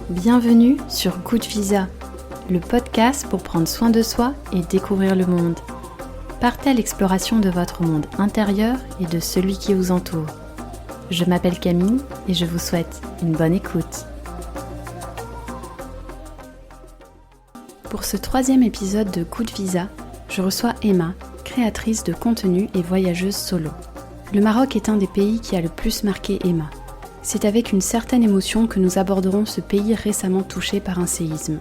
Bienvenue sur Good Visa, le podcast pour prendre soin de soi et découvrir le monde. Partez à l'exploration de votre monde intérieur et de celui qui vous entoure. Je m'appelle Camille et je vous souhaite une bonne écoute. Pour ce 3e épisode de Good Visa, je reçois Emma, créatrice de contenu et voyageuse solo. Le Maroc est un des pays qui a le plus marqué Emma. C'est avec une certaine émotion que nous aborderons ce pays récemment touché par un séisme.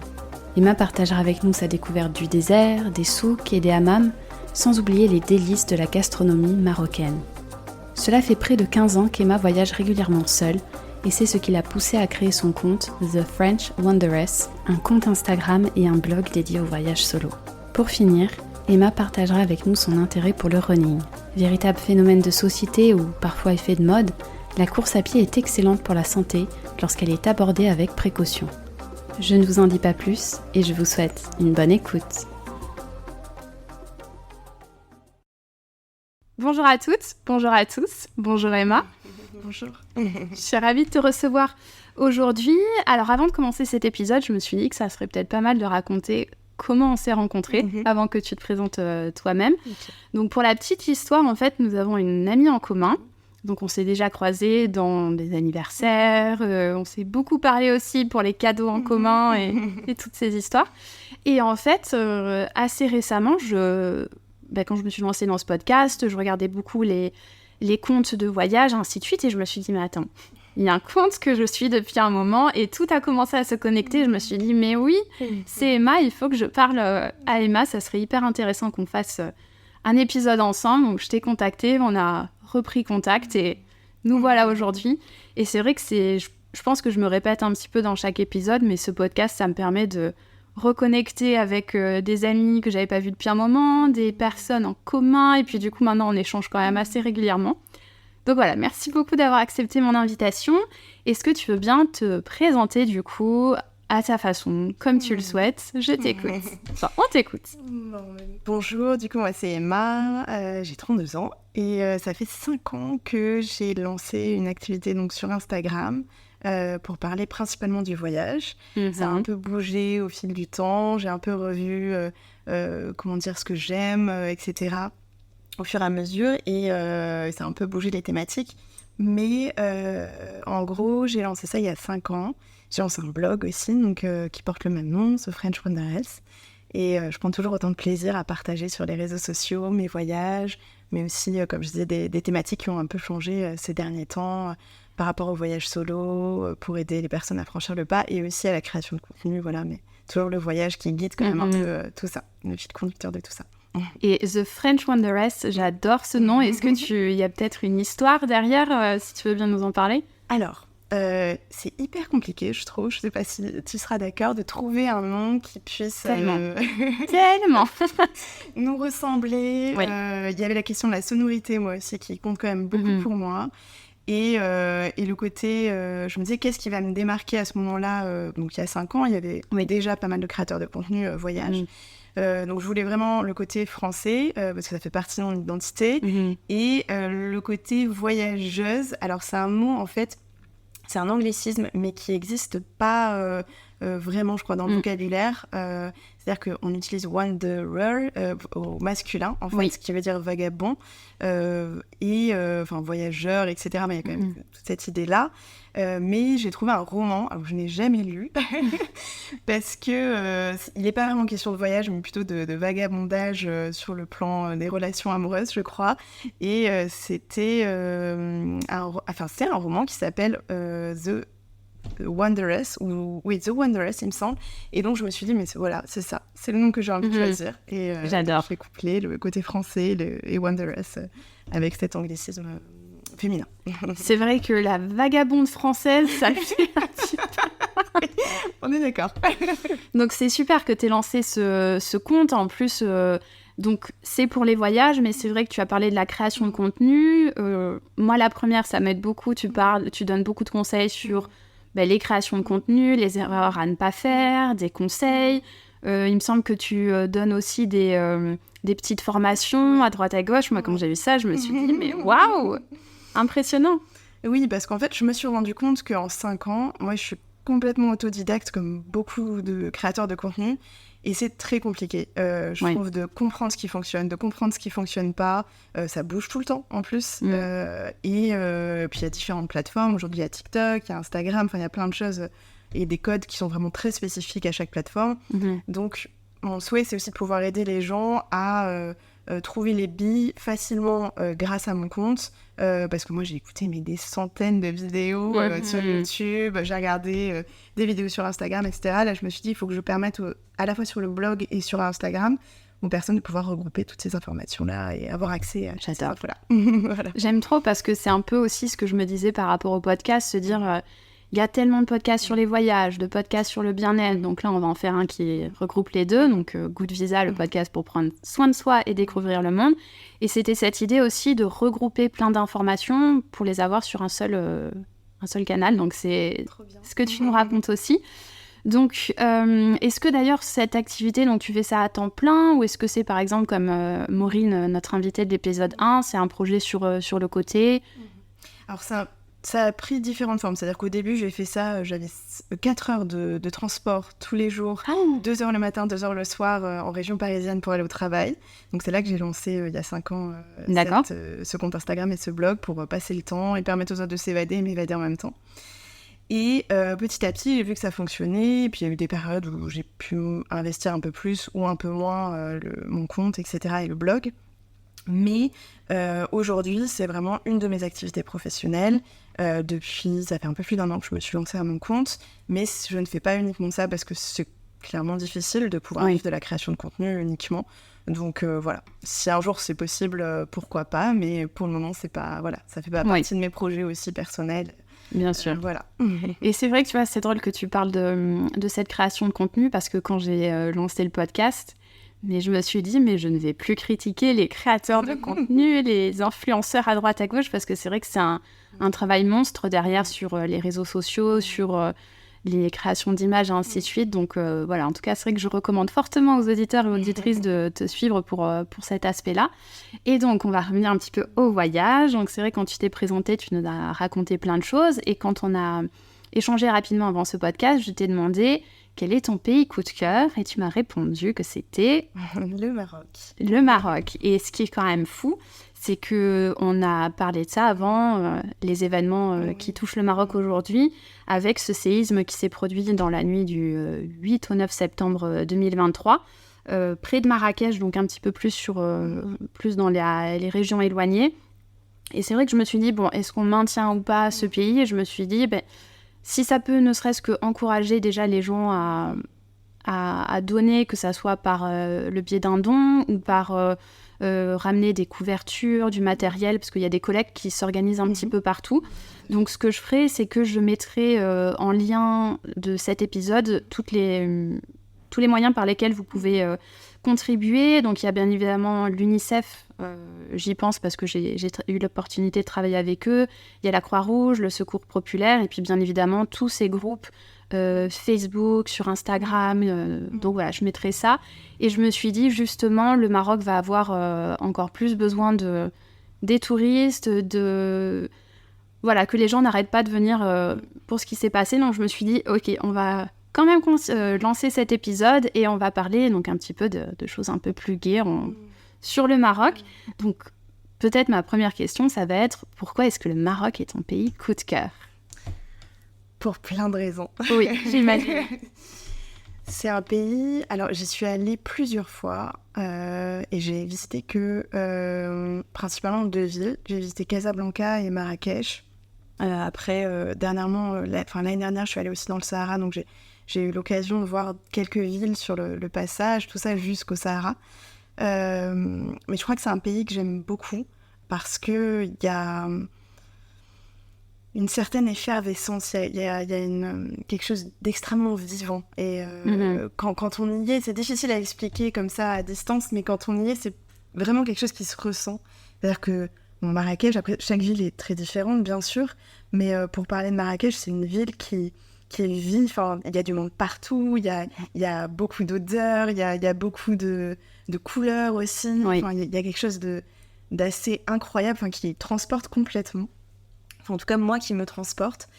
Emma partagera avec nous sa découverte du désert, des souks et des hammams, sans oublier les délices de la gastronomie marocaine. Cela fait près de 15 ans qu'Emma voyage régulièrement seule, et c'est ce qui l'a poussée à créer son compte The French Wanderess, un compte Instagram et un blog dédié au voyage solo. Pour finir, Emma partagera avec nous son intérêt pour le running. Véritable phénomène de société ou parfois effet de mode, la course à pied est excellente pour la santé lorsqu'elle est abordée avec précaution. Je ne vous en dis pas plus et je vous souhaite une bonne écoute. Bonjour à toutes, bonjour à tous, bonjour Emma. Bonjour. Je suis ravie de te recevoir aujourd'hui. Alors avant de commencer cet épisode, je me suis dit que ça serait peut-être pas mal de raconter comment on s'est rencontrés avant que tu te présentes toi-même. Okay. Donc pour la petite histoire, en fait, nous avons une amie en commun. Donc on s'est déjà croisés dans des anniversaires, on s'est beaucoup parlé aussi pour les cadeaux en commun et toutes ces histoires. Et en fait, assez récemment, quand je me suis lancée dans ce podcast, je regardais beaucoup les comptes de voyage, ainsi de suite, et je me suis dit, mais attends, il y a un compte que je suis depuis un moment, et tout a commencé à se connecter. Je me suis dit, mais oui, c'est Emma, il faut que je parle à Emma, ça serait hyper intéressant qu'on fasse un épisode ensemble. Donc je t'ai contactée, on a repris contact et nous voilà aujourd'hui. Et c'est vrai que je pense que je me répète un petit peu dans chaque épisode, mais ce podcast, ça me permet de reconnecter avec des amis que j'avais pas vus depuis un moment, des personnes en commun, et puis du coup maintenant on échange quand même assez régulièrement. Donc voilà, merci beaucoup d'avoir accepté mon invitation. Est-ce que tu veux bien te présenter du coup à ta façon, comme tu le souhaites? Je t'écoute. Enfin, on t'écoute. Bonjour, du coup, moi c'est Emma, j'ai 32 ans et ça fait 5 ans que j'ai lancé une activité donc, sur Instagram pour parler principalement du voyage. Ça a un peu bougé au fil du temps, j'ai un peu revu ce que j'aime, etc. au fur et à mesure et ça a un peu bougé les thématiques. Mais en gros, j'ai lancé ça il y a 5 ans. J'ai lancé un blog aussi donc, qui porte le même nom, The French Wanderess. Et je prends toujours autant de plaisir à partager sur les réseaux sociaux mes voyages, mais aussi, comme je disais, des thématiques qui ont un peu changé ces derniers temps par rapport au voyage solo, pour aider les personnes à franchir le pas, et aussi à la création de contenu, voilà. Mais toujours le voyage qui guide quand même un peu tout ça, le fil conducteur de tout ça. Et The French Wanderess, j'adore ce nom. Est-ce que y a peut-être une histoire derrière, si tu veux bien nous en parler? Alors, c'est hyper compliqué, je trouve. Je sais pas si tu seras d'accord de trouver un nom qui puisse tellement nous ressembler. Oui. Y avait la question de la sonorité, moi aussi, qui compte quand même beaucoup pour moi. Et le côté, je me disais, qu'est-ce qui va me démarquer à ce moment-là? Donc, il y a 5 ans, il y avait déjà pas mal de créateurs de contenu voyage. Donc je voulais vraiment le côté français, parce que ça fait partie de mon identité, et le côté voyageuse. Alors c'est un mot, en fait, c'est un anglicisme, mais qui n'existe pas vraiment, je crois, dans le vocabulaire. C'est-à-dire qu'on utilise wanderer au masculin, en fait, ce qui veut dire vagabond, et voyageur, etc. Mais il y a quand même toute cette idée-là. Mais j'ai trouvé un roman, alors je n'ai jamais lu, parce que il n'est pas vraiment question de voyage, mais plutôt de vagabondage sur le plan des relations amoureuses, je crois. Et c'est un roman qui s'appelle The Wanderess, The Wanderess, il me semble. Et donc je me suis dit, mais voilà, c'est ça, c'est le nom que j'ai envie de choisir. Et j'adore. J'ai couplé le côté français et Wanderess avec cet anglicisme féminin. C'est vrai que la vagabonde française, ça fait un petit peu... On est d'accord. Donc c'est super que tu aies lancé ce compte. En plus, donc c'est pour les voyages, mais c'est vrai que tu as parlé de la création de contenu. Moi, la première, ça m'aide beaucoup. Tu donnes beaucoup de conseils sur les créations de contenu, les erreurs à ne pas faire, des conseils. Il me semble que tu donnes aussi des petites formations à droite à gauche. Moi, quand j'ai vu ça, je me suis dit, mais waouh, impressionnant. Oui, parce qu'en fait, je me suis rendu compte qu'en 5 ans, moi, je suis complètement autodidacte comme beaucoup de créateurs de contenu. Et c'est très compliqué, je trouve, de comprendre ce qui fonctionne, de comprendre ce qui fonctionne pas. Ça bouge tout le temps, en plus. Et puis, il y a différentes plateformes. Aujourd'hui, il y a TikTok, il y a Instagram. Enfin, il y a plein de choses et des codes qui sont vraiment très spécifiques à chaque plateforme. Donc, mon souhait, c'est aussi de pouvoir aider les gens à trouver les billes facilement grâce à mon compte. Parce que moi, j'ai écouté des centaines de vidéos sur YouTube. J'ai regardé des vidéos sur Instagram, etc. Là, je me suis dit, il faut que je permette à la fois sur le blog et sur Instagram aux personnes de pouvoir regrouper toutes ces informations-là et avoir accès à ces infos-là. Voilà. J'aime trop parce que c'est un peu aussi ce que je me disais par rapport au podcast, se dire... Il y a tellement de podcasts sur les voyages, de podcasts sur le bien-être. Donc là, on va en faire un qui regroupe les deux. Donc Good Visa, le podcast pour prendre soin de soi et découvrir le monde. Et c'était cette idée aussi de regrouper plein d'informations pour les avoir sur un seul canal. Donc c'est ce que tu nous racontes aussi. Donc, est-ce que d'ailleurs cette activité, donc tu fais ça à temps plein, ou est-ce que c'est par exemple comme Maureen, notre invitée de l'épisode 1, c'est un projet sur le côté? Alors ça a pris différentes formes. C'est-à-dire qu'au début, j'ai fait ça, j'avais 4 heures de transport tous les jours, 2 heures le matin, 2 heures le soir en région parisienne pour aller au travail. Donc c'est là que j'ai lancé, il y a 5 ans, ce compte Instagram et ce blog pour passer le temps et permettre aux autres de s'évader et m'évader en même temps. Et petit à petit, j'ai vu que ça fonctionnait. Et puis il y a eu des périodes où j'ai pu investir un peu plus ou un peu moins mon compte, etc. et le blog. Mais aujourd'hui, c'est vraiment une de mes activités professionnelles. Depuis, ça fait un peu plus d'1 an que je me suis lancée à mon compte, mais je ne fais pas uniquement ça parce que c'est clairement difficile de pouvoir vivre de la création de contenu uniquement. Donc voilà, si un jour c'est possible, pourquoi pas, mais pour le moment, c'est pas, voilà, ça fait pas partie de mes projets aussi personnels. Bien sûr. Voilà. Et c'est vrai que tu vois, c'est drôle que tu parles de cette création de contenu parce que quand j'ai lancé le podcast, mais je me suis dit, mais je ne vais plus critiquer les créateurs de contenu, les influenceurs à droite à gauche, parce que c'est vrai que c'est un travail monstre derrière sur les réseaux sociaux, sur les créations d'images et ainsi de suite. Donc voilà, en tout cas, c'est vrai que je recommande fortement aux auditeurs et auditrices de te suivre pour cet aspect-là. Et donc, on va revenir un petit peu au voyage. Donc c'est vrai, quand tu t'es présentée, tu nous as raconté plein de choses. Et quand on a échangé rapidement avant ce podcast, je t'ai demandé... Quel est ton pays coup de cœur? Et tu m'as répondu que c'était... Le Maroc. Le Maroc. Et ce qui est quand même fou, c'est qu'on a parlé de ça avant, les événements qui touchent le Maroc aujourd'hui, avec ce séisme qui s'est produit dans la nuit du 8 au 9 septembre 2023, près de Marrakech, donc un petit peu plus, plus dans les régions éloignées. Et c'est vrai que je me suis dit, bon, est-ce qu'on maintient ou pas ce pays? Et je me suis dit, si ça peut ne serait-ce qu'encourager déjà les gens à donner, que ça soit par le biais d'un don ou par ramener des couvertures, du matériel, parce qu'il y a des collectes qui s'organisent un petit peu partout. Donc ce que je ferai, c'est que je mettrai en lien de cet épisode tous les moyens par lesquels vous pouvez contribuer. Donc il y a bien évidemment l'UNICEF, j'y pense parce que j'ai eu l'opportunité de travailler avec eux. Il y a la Croix-Rouge, le Secours Populaire, et puis bien évidemment tous ces groupes Facebook, sur Instagram. Donc voilà, je mettrai ça. Et je me suis dit justement, le Maroc va avoir encore plus besoin des touristes, voilà, que les gens n'arrêtent pas de venir pour ce qui s'est passé. Donc je me suis dit, ok, on va quand même lancer cet épisode et on va parler donc un petit peu de choses un peu plus gaies sur le Maroc. Donc peut-être ma première question, ça va être, pourquoi est-ce que le Maroc est ton pays coup de cœur? Pour plein de raisons. Oui, j'imagine. C'est un pays... Alors, j'y suis allée plusieurs fois et j'ai visité principalement 2 villes. J'ai visité Casablanca et Marrakech. Après, dernièrement, l'année dernière, je suis allée aussi dans le Sahara, donc j'ai eu l'occasion de voir quelques villes sur le passage, tout ça jusqu'au Sahara. Mais je crois que c'est un pays que j'aime beaucoup parce qu'il y a une certaine effervescence, il y a quelque chose d'extrêmement vivant. Et quand on y est, c'est difficile à expliquer comme ça à distance, mais quand on y est, c'est vraiment quelque chose qui se ressent. C'est-à-dire que Marrakech, après, chaque ville est très différente, bien sûr, mais pour parler de Marrakech, c'est une ville qui vit, enfin, il y a du monde partout, il y a beaucoup d'odeurs, il y a beaucoup de couleurs aussi. Oui. Enfin, il y a quelque chose d'assez incroyable, enfin, qui transporte complètement. Enfin, en tout cas, moi, qui me transporte.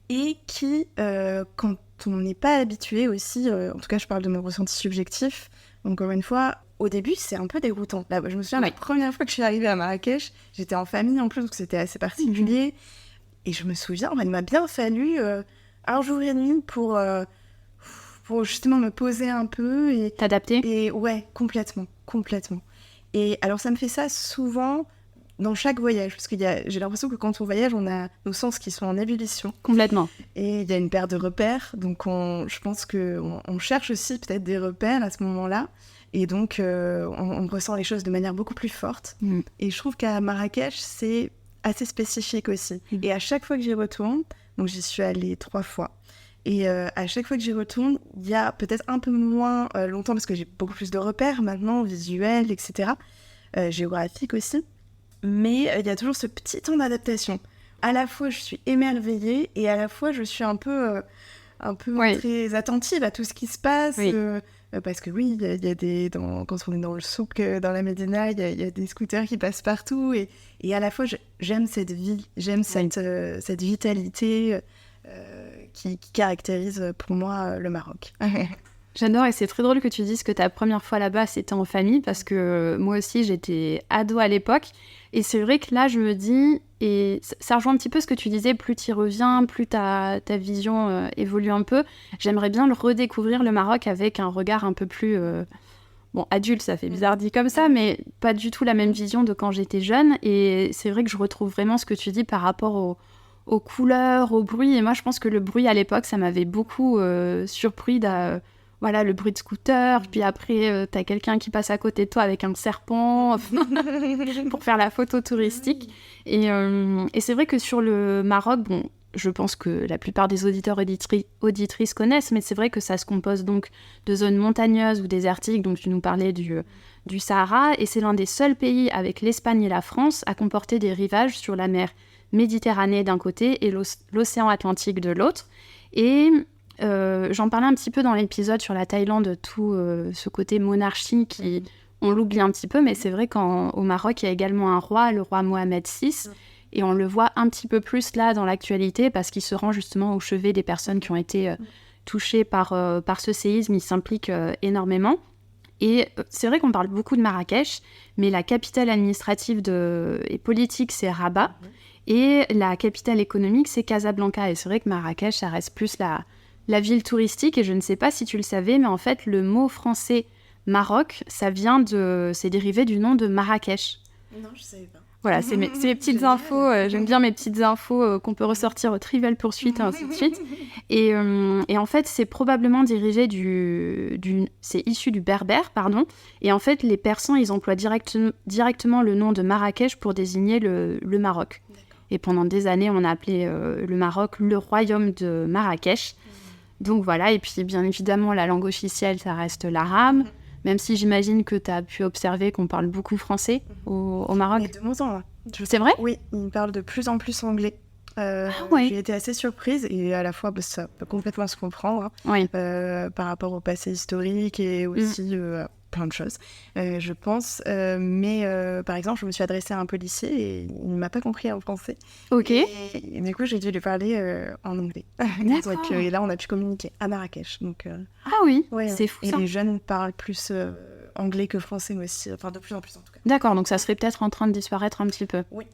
et qui, quand on n'est pas habitué aussi, en tout cas je parle de mon ressenti subjectif, encore une fois, au début c'est un peu déroutant. Là, je me souviens, la première fois que je suis arrivée à Marrakech, j'étais en famille en plus, donc c'était assez particulier, et je me souviens, il m'a bien fallu un jour et demi pour justement me poser un peu. Et t'adapter. Et ouais, complètement. Et alors ça me fait ça souvent dans chaque voyage, parce que j'ai l'impression que quand on voyage, on a nos sens qui sont en ébullition. Complètement. Et il y a une paire de repères, donc je pense qu'on cherche aussi peut-être des repères à ce moment-là, et donc on ressent les choses de manière beaucoup plus forte. Et je trouve qu'à Marrakech, c'est assez spécifique aussi. Et à chaque fois que j'y retourne, donc j'y suis allée 3 fois, et à chaque fois que j'y retourne, il y a peut-être un peu moins longtemps, parce que j'ai beaucoup plus de repères maintenant, visuels, etc., géographiques aussi, mais il y a toujours ce petit temps d'adaptation. À la fois, je suis émerveillée, et à la fois, je suis un peu très attentive à tout ce qui se passe, parce que oui, il y a quand on est dans le souk, dans la Médina, il y a des scooters qui passent partout, et à la fois, j'aime cette vie, j'aime cette vitalité qui caractérise pour moi le Maroc. J'adore, et c'est très drôle que tu dises que ta première fois là-bas, c'était en famille, parce que moi aussi, j'étais ado à l'époque. Et c'est vrai que là, je me dis, et ça rejoint un petit peu ce que tu disais, plus tu y reviens, plus ta vision évolue un peu. J'aimerais bien le redécouvrir, le Maroc, avec un regard un peu plus... adulte, ça fait bizarre dit comme ça, mais pas du tout la même vision de quand j'étais jeune. Et c'est vrai que je retrouve vraiment ce que tu dis par rapport aux couleurs, au bruit. Et moi, je pense que le bruit, à l'époque, ça m'avait beaucoup surpris voilà, le bruit de scooter, puis après, t'as quelqu'un qui passe à côté de toi avec un serpent pour faire la photo touristique. Et c'est vrai que sur le Maroc, je pense que la plupart des auditeurs auditrices connaissent, mais c'est vrai que ça se compose donc de zones montagneuses ou désertiques, donc tu nous parlais du Sahara, et c'est l'un des seuls pays avec l'Espagne et la France à comporter des rivages sur la mer Méditerranée d'un côté et l'océan Atlantique de l'autre. Et... j'en parlais un petit peu dans l'épisode sur la Thaïlande, tout ce côté monarchie on l'oublie un petit peu, mais c'est vrai qu'au Maroc, il y a également un roi, le roi Mohamed VI, et on le voit un petit peu plus là dans l'actualité parce qu'il se rend justement au chevet des personnes qui ont été touchées par ce séisme. Il s'implique énormément. Et c'est vrai qu'on parle beaucoup de Marrakech, mais la capitale administrative et politique, c'est Rabat, et la capitale économique, c'est Casablanca. Et c'est vrai que Marrakech, ça reste plus la ville touristique, et je ne sais pas si tu le savais, mais en fait, le mot français Maroc, c'est dérivé du nom de Marrakech. Non, je savais pas. Voilà, c'est mes petites infos, j'aime bien mes petites infos qu'on peut ressortir au Trivial Poursuite, et ainsi de suite. Et en fait, c'est probablement c'est issu du berbère, pardon. Et en fait, les Persans, ils emploient directement le nom de Marrakech pour désigner le Maroc. D'accord. Et pendant des années, on a appelé le Maroc le royaume de Marrakech. Donc voilà, et puis bien évidemment, la langue officielle, ça reste l'arabe, même si j'imagine que tu as pu observer qu'on parle beaucoup français au Maroc. Mais de mon temps, c'est vrai ? Oui, ils parlent de plus en plus anglais. J'ai été assez surprise, et à la fois, ça peut complètement se comprendre, par rapport au passé historique et aussi plein de choses, je pense. Mais par exemple, je me suis adressée à un policier et il ne m'a pas compris en français. Ok. Et du coup, j'ai dû lui parler en anglais. Donc, et là, on a pu communiquer à Marrakech. Donc, ah oui, c'est fou. Et ça. les jeunes parlent plus anglais que français aussi, enfin de plus en plus en tout cas. D'accord, donc ça serait peut-être en train de disparaître un petit peu. Oui.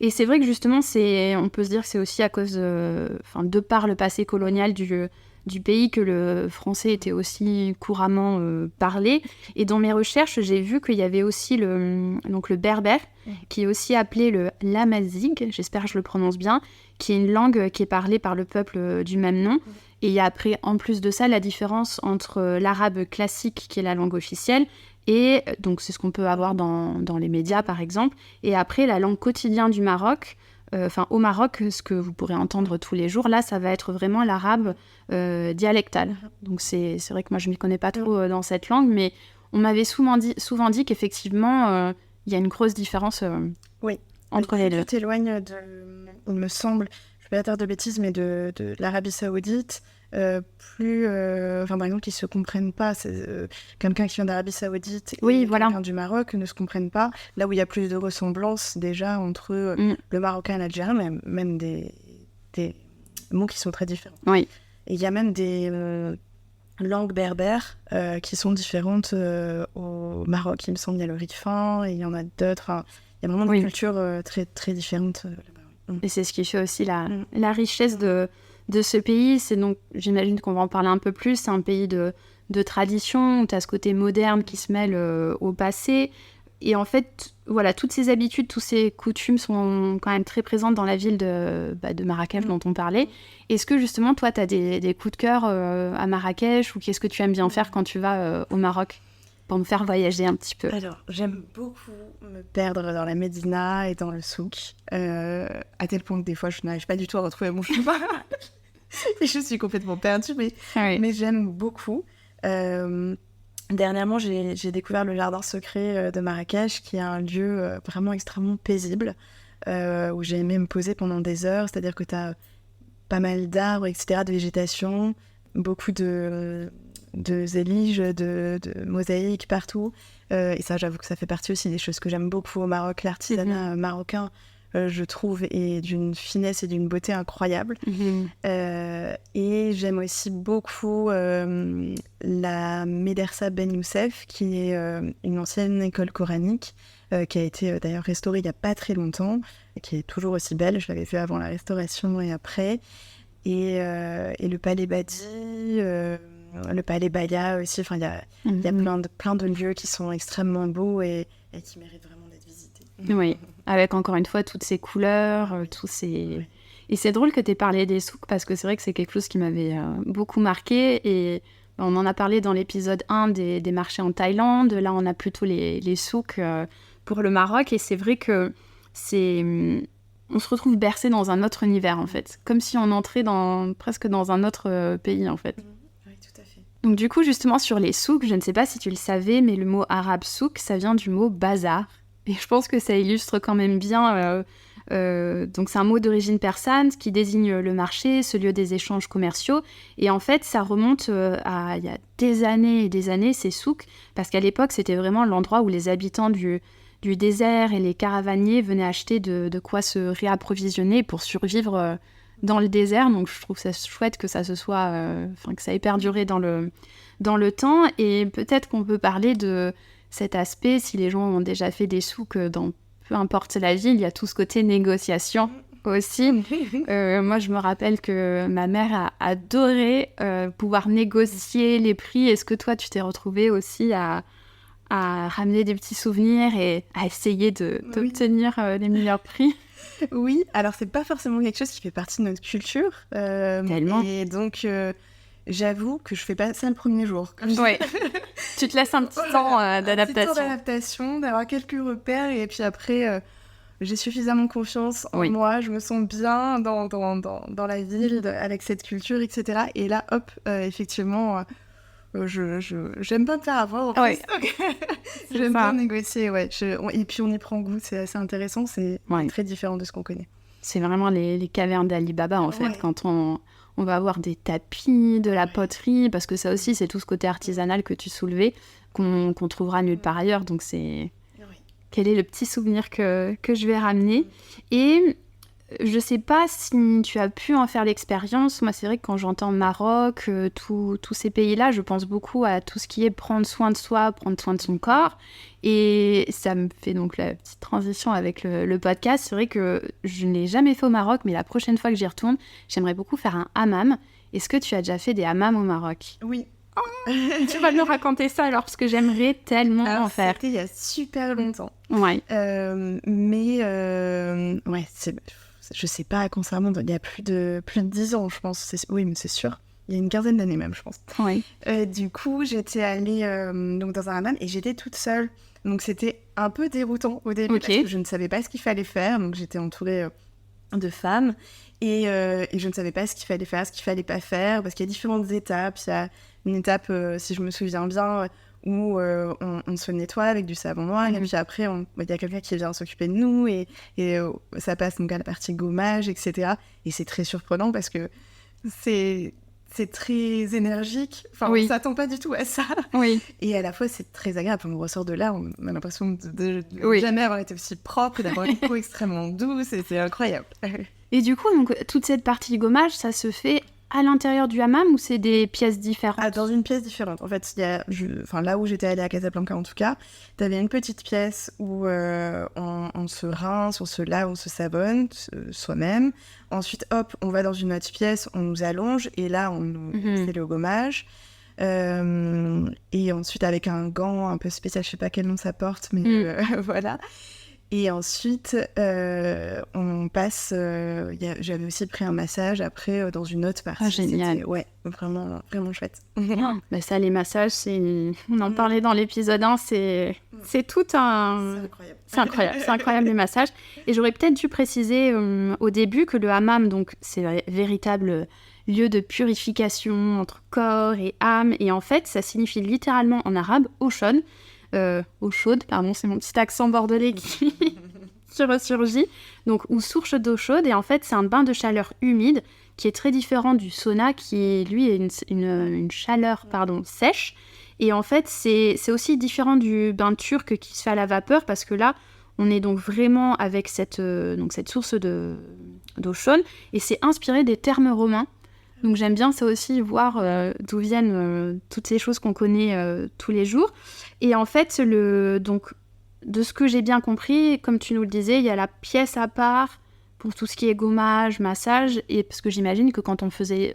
Et c'est vrai que justement, on peut se dire que c'est aussi à cause de par le passé colonial du pays que le français était aussi couramment parlé. Et dans mes recherches, j'ai vu qu'il y avait aussi le berbère, qui est aussi appelé le l'amazigh, j'espère que je le prononce bien, qui est une langue qui est parlée par le peuple du même nom. Et il y a après, en plus de ça, la différence entre l'arabe classique, qui est la langue officielle, et donc c'est ce qu'on peut avoir dans les médias, par exemple. Et après, la langue quotidienne du Maroc, au Maroc, ce que vous pourrez entendre tous les jours, là, ça va être vraiment l'arabe dialectal. Donc c'est vrai que moi, je ne m'y connais pas trop dans cette langue, mais on m'avait souvent dit qu'effectivement, il y a une grosse différence entre les deux. Tu t'éloignes il me semble, je ne vais pas dire de bêtises, mais de l'Arabie Saoudite, par exemple, qui ne se comprennent pas. Quelqu'un qui vient d'Arabie Saoudite et quelqu'un du Maroc ne se comprennent pas. Là où il y a plus de ressemblances déjà entre le Marocain et l'Algérien, même des mots qui sont très différents. Oui. Et il y a même des langues berbères qui sont différentes au Maroc. Il me semble qu'il y a le rifan et il y en a d'autres. Enfin, il y a vraiment des cultures très, très différentes là-bas. Et c'est ce qui fait aussi la richesse de ce pays. C'est donc, j'imagine qu'on va en parler un peu plus, c'est un pays de tradition, où tu as ce côté moderne qui se mêle au passé. Et en fait, voilà, toutes ces habitudes, toutes ces coutumes sont quand même très présentes dans la ville de Marrakech dont on parlait. Est-ce que justement, toi, tu as des coups de cœur à Marrakech, ou qu'est-ce que tu aimes bien faire quand tu vas au Maroc pour nous faire voyager un petit peu? Alors, j'aime beaucoup me perdre dans la Médina et dans le souk, à tel point que des fois, je n'arrive pas du tout à retrouver mon chemin. Et je suis complètement perdue, mais j'aime beaucoup. Dernièrement, j'ai découvert le jardin secret de Marrakech, qui est un lieu vraiment extrêmement paisible, où j'ai aimé me poser pendant des heures. C'est-à-dire que tu as pas mal d'arbres, etc., de végétation, beaucoup de zélige, de mosaïques partout. Et ça, j'avoue que ça fait partie aussi des choses que j'aime beaucoup au Maroc. L'artisanat marocain, je trouve, est d'une finesse et d'une beauté incroyable. Et j'aime aussi beaucoup la Médersa Ben Youssef, qui est une ancienne école coranique, qui a été d'ailleurs restaurée il n'y a pas très longtemps, et qui est toujours aussi belle. Je l'avais vue avant la restauration et après. Et le Palais Badi, le Palais Baya aussi. Enfin, il y a plein de lieux qui sont extrêmement beaux et qui méritent vraiment d'être visités. Oui, avec encore une fois toutes ces couleurs, tous ces... Ouais. Et c'est drôle que tu aies parlé des souks, parce que c'est vrai que c'est quelque chose qui m'avait beaucoup marqué. Et on en a parlé dans l'épisode 1 des marchés en Thaïlande. Là, on a plutôt les souks pour le Maroc. Et c'est vrai que on se retrouve bercé dans un autre univers, en fait. Comme si on entrait presque dans un autre pays, en fait. Oui, tout à fait. Donc du coup, justement, sur les souks, je ne sais pas si tu le savais, mais le mot arabe souk, ça vient du mot bazar. Et je pense que ça illustre quand même bien... donc c'est un mot d'origine persane qui désigne le marché, ce lieu des échanges commerciaux. Et en fait, ça remonte à il y a des années et des années, ces souks, parce qu'à l'époque, c'était vraiment l'endroit où les habitants du désert et les caravaniers venaient acheter de quoi se réapprovisionner pour survivre dans le désert. Donc je trouve ça chouette que ça se soit, que ça ait perduré dans le temps. Et peut-être qu'on peut parler de cet aspect, si les gens ont déjà fait des souks dans peu importe la ville, il y a tout ce côté négociation aussi. Moi, je me rappelle que ma mère a adoré pouvoir négocier les prix. Est-ce que toi, tu t'es retrouvée aussi à ramener des petits souvenirs et à essayer d'obtenir les meilleurs prix? Oui, alors c'est pas forcément quelque chose qui fait partie de notre culture. Tellement. Et donc... j'avoue que je fais pas ça le premier jour. Ouais. Tu te laisses un petit temps d'adaptation. Un petit temps d'adaptation, d'avoir quelques repères, et puis après, j'ai suffisamment confiance en moi, je me sens bien dans la ville, avec cette culture, etc. Et là, hop, effectivement, j'aime pas me faire avoir, en plus. Ouais. J'aime bien négocier, ouais. Et puis on y prend goût, c'est assez intéressant, c'est très différent de ce qu'on connaît. C'est vraiment les cavernes d'Ali Baba, en fait, quand on va avoir des tapis, de la poterie, parce que ça aussi, c'est tout ce côté artisanal que tu soulevais, qu'on trouvera nulle part ailleurs. Donc, quel est le petit souvenir que je vais ramener? Et je sais pas si tu as pu en faire l'expérience. Moi, c'est vrai que quand j'entends Maroc, tous ces pays-là, je pense beaucoup à tout ce qui est prendre soin de soi, prendre soin de son corps. Et ça me fait donc la petite transition avec le podcast. C'est vrai que je ne l'ai jamais fait au Maroc, mais la prochaine fois que j'y retourne, j'aimerais beaucoup faire un hammam. Est-ce que tu as déjà fait des hammams au Maroc? Oui. Tu vas nous raconter ça alors, parce que j'aimerais tellement en faire. C'était il y a super longtemps. Ouais. Ouais, je sais pas à quand ça remonte. Il y a plus de 10 ans, je pense. Oui, mais c'est sûr. Il y a une quinzaine d'années même, je pense. Oui. Du coup, j'étais allée donc dans un hammam et j'étais toute seule. Donc c'était un peu déroutant au début, parce que je ne savais pas ce qu'il fallait faire. Donc j'étais entourée de femmes et je ne savais pas ce qu'il fallait faire, ce qu'il fallait pas faire, parce qu'il y a différentes étapes. Il y a une étape, si je me souviens bien, où on se nettoie avec du savon noir, et puis après il y a quelqu'un qui vient s'occuper de nous, et ça passe donc à la partie gommage, etc. Et c'est très surprenant parce que c'est très énergique, on s'attend pas du tout à ça, et à la fois c'est très agréable. On ressort de là, on a l'impression de jamais avoir été aussi propre, d'avoir une peau extrêmement douce, et c'est incroyable. Et du coup, donc, toute cette partie gommage, ça se fait à l'intérieur du hammam ou c'est des pièces différentes? Dans une pièce différente. En fait, là où j'étais allée à Casablanca en tout cas, t'avais une petite pièce où on se rince, on se lave, on se savonne soi-même. Ensuite, hop, on va dans une autre pièce, on nous allonge et là, c'est le gommage. Et ensuite, avec un gant un peu spécial, je sais pas quel nom ça porte, mais voilà. Et ensuite, on passe... j'avais aussi pris un massage après dans une autre partie. Ah, génial. Ouais, vraiment, vraiment chouette. Bah ça, les massages, on en parlait dans l'épisode 1, c'est tout un... C'est incroyable. C'est incroyable les massages. Et j'aurais peut-être dû préciser au début que le hammam, donc, c'est un véritable lieu de purification entre corps et âme. Et en fait, ça signifie littéralement en arabe « eau chaude ». Eau chaude, pardon, c'est mon petit accent bordelais qui ressurgit, donc, ou source d'eau chaude, et en fait c'est un bain de chaleur humide qui est très différent du sauna qui lui est une chaleur sèche, et en fait c'est aussi différent du bain turc qui se fait à la vapeur, parce que là on est donc vraiment avec cette source d'eau chaude, et c'est inspiré des thermes romains. Donc j'aime bien ça aussi, voir d'où viennent toutes ces choses qu'on connaît tous les jours. Et en fait, donc, de ce que j'ai bien compris, comme tu nous le disais, il y a la pièce à part pour tout ce qui est gommage, massage, et parce que j'imagine que quand on te faisait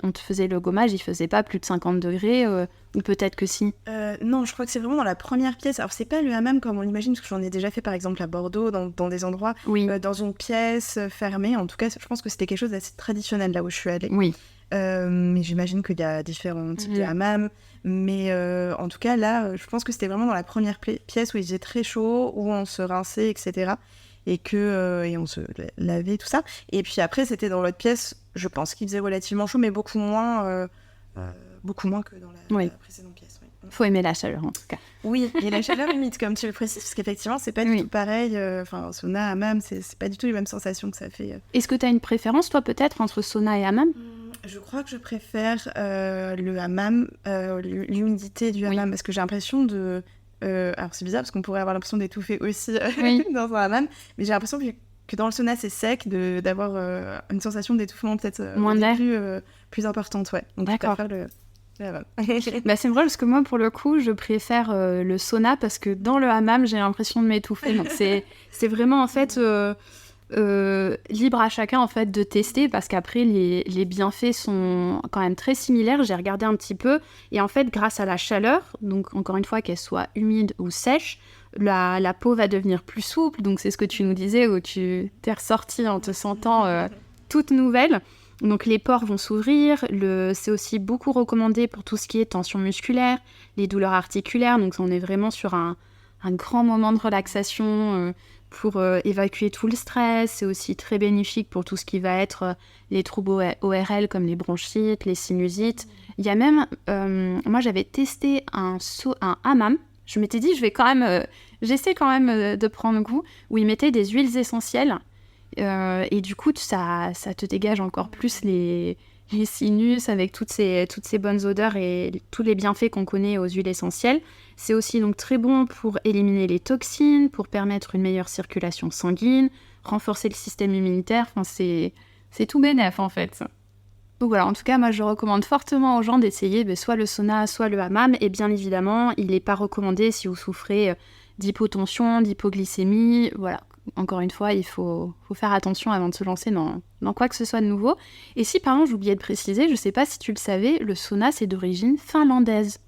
le gommage, il faisait pas plus de 50 degrés, ou peut-être que si. Non, je crois que c'est vraiment dans la première pièce. Alors c'est pas le hammam comme on l'imagine, parce que j'en ai déjà fait par exemple à Bordeaux, dans des endroits, dans une pièce fermée. En tout cas, je pense que c'était quelque chose d'assez traditionnel là où je suis allée. Oui. Mais j'imagine qu'il y a différents types de hammam. Mais en tout cas, là, je pense que c'était vraiment dans la première pièce où il faisait très chaud, où on se rinçait, etc. Et on se lavait, tout ça. Et puis après, c'était dans l'autre pièce, je pense qu'il faisait relativement chaud, mais beaucoup moins que dans la précédente pièce. Oui. Faut aimer la chaleur, en tout cas. Oui, et la chaleur humide, comme tu le précises, parce qu'effectivement, c'est pas du tout pareil. Sauna, hammam, c'est pas du tout les mêmes sensations que ça fait. Est-ce que tu as une préférence, toi, peut-être, entre sauna et hammam? Je crois que je préfère le hammam, l'humidité du hammam, parce que j'ai l'impression de... alors c'est bizarre, parce qu'on pourrait avoir l'impression d'étouffer aussi dans un hammam, mais j'ai l'impression que dans le sauna, c'est sec, d'avoir une sensation d'étouffement peut-être moins d'air, plus importante. Ouais. Donc, d'accord. Je préfère le hammam. C'est vrai, parce que moi, pour le coup, je préfère le sauna, parce que dans le hammam, j'ai l'impression de m'étouffer. Donc c'est vraiment, en fait... libre à chacun en fait de tester, parce qu'après les bienfaits sont quand même très similaires. J'ai regardé un petit peu, et en fait grâce à la chaleur, donc encore une fois qu'elle soit humide ou sèche, la peau va devenir plus souple. Donc c'est ce que tu nous disais, où tu t'es ressortie en te sentant toute nouvelle. Donc les pores vont s'ouvrir. C'est aussi beaucoup recommandé pour tout ce qui est tension musculaire, les douleurs articulaires. Donc on est vraiment sur un grand moment de relaxation pour évacuer tout le stress. C'est aussi très bénéfique pour tout ce qui va être les troubles ORL, comme les bronchites, les sinusites. Il y a même, moi j'avais testé un hammam. Je m'étais dit, j'essaie quand même de prendre goût, où ils mettaient des huiles essentielles. Et du coup, ça te dégage encore plus les sinus, avec toutes ces bonnes odeurs et tous les bienfaits qu'on connaît aux huiles essentielles. C'est aussi donc très bon pour éliminer les toxines, pour permettre une meilleure circulation sanguine, renforcer le système immunitaire. Enfin, c'est tout bénef en fait. Donc voilà, en tout cas, moi je recommande fortement aux gens d'essayer soit le sauna, soit le hammam. Et bien évidemment, il n'est pas recommandé si vous souffrez d'hypotension, d'hypoglycémie. Voilà, encore une fois, il faut faire attention avant de se lancer dans quoi que ce soit de nouveau. Et si, pardon, j'oubliais de préciser, je ne sais pas si tu le savais, le sauna c'est d'origine finlandaise.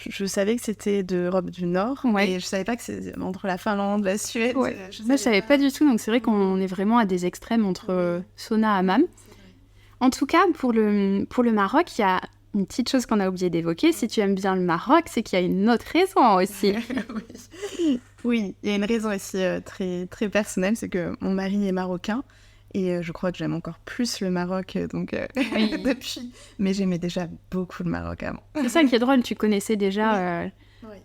Je savais que c'était d'Europe du Nord, mais je savais pas que c'est entre la Finlande, la Suède. Ouais. Moi, je savais pas du tout, donc c'est vrai qu'on est vraiment à des extrêmes entre sauna et hammam. En tout cas, pour le Maroc, il y a une petite chose qu'on a oublié d'évoquer. Si tu aimes bien le Maroc, c'est qu'il y a une autre raison aussi. Oui, il y a une raison aussi très, très personnelle, c'est que mon mari est marocain. Et je crois que j'aime encore plus le Maroc depuis. Mais j'aimais déjà beaucoup le Maroc avant. C'est ça qui est drôle, tu connaissais déjà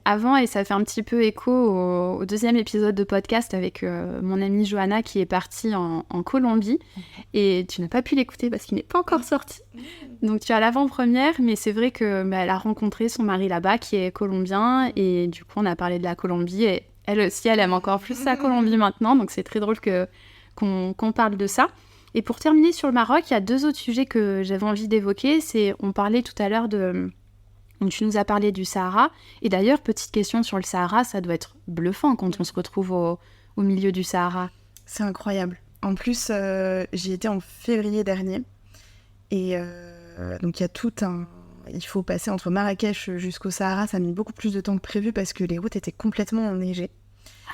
avant, et ça fait un petit peu écho au deuxième épisode de podcast avec mon amie Johanna qui est partie en Colombie. Et tu n'as pas pu l'écouter parce qu'il n'est pas encore sorti. Donc tu as l'avant-première, mais c'est vrai qu'elle a rencontré son mari là-bas qui est colombien. Et du coup, on a parlé de la Colombie. Et elle aussi, elle aime encore plus la Colombie maintenant. Donc c'est très drôle qu'on parle de ça. Et pour terminer sur le Maroc, il y a 2 autres sujets que j'avais envie d'évoquer. On parlait tout à l'heure donc tu nous as parlé du Sahara. Et d'ailleurs, petite question sur le Sahara, ça doit être bluffant quand on se retrouve au milieu du Sahara. C'est incroyable. En plus, j'y étais en février dernier. Et donc, il y a il faut passer entre Marrakech jusqu'au Sahara. Ça a mis beaucoup plus de temps que prévu parce que les routes étaient complètement enneigées.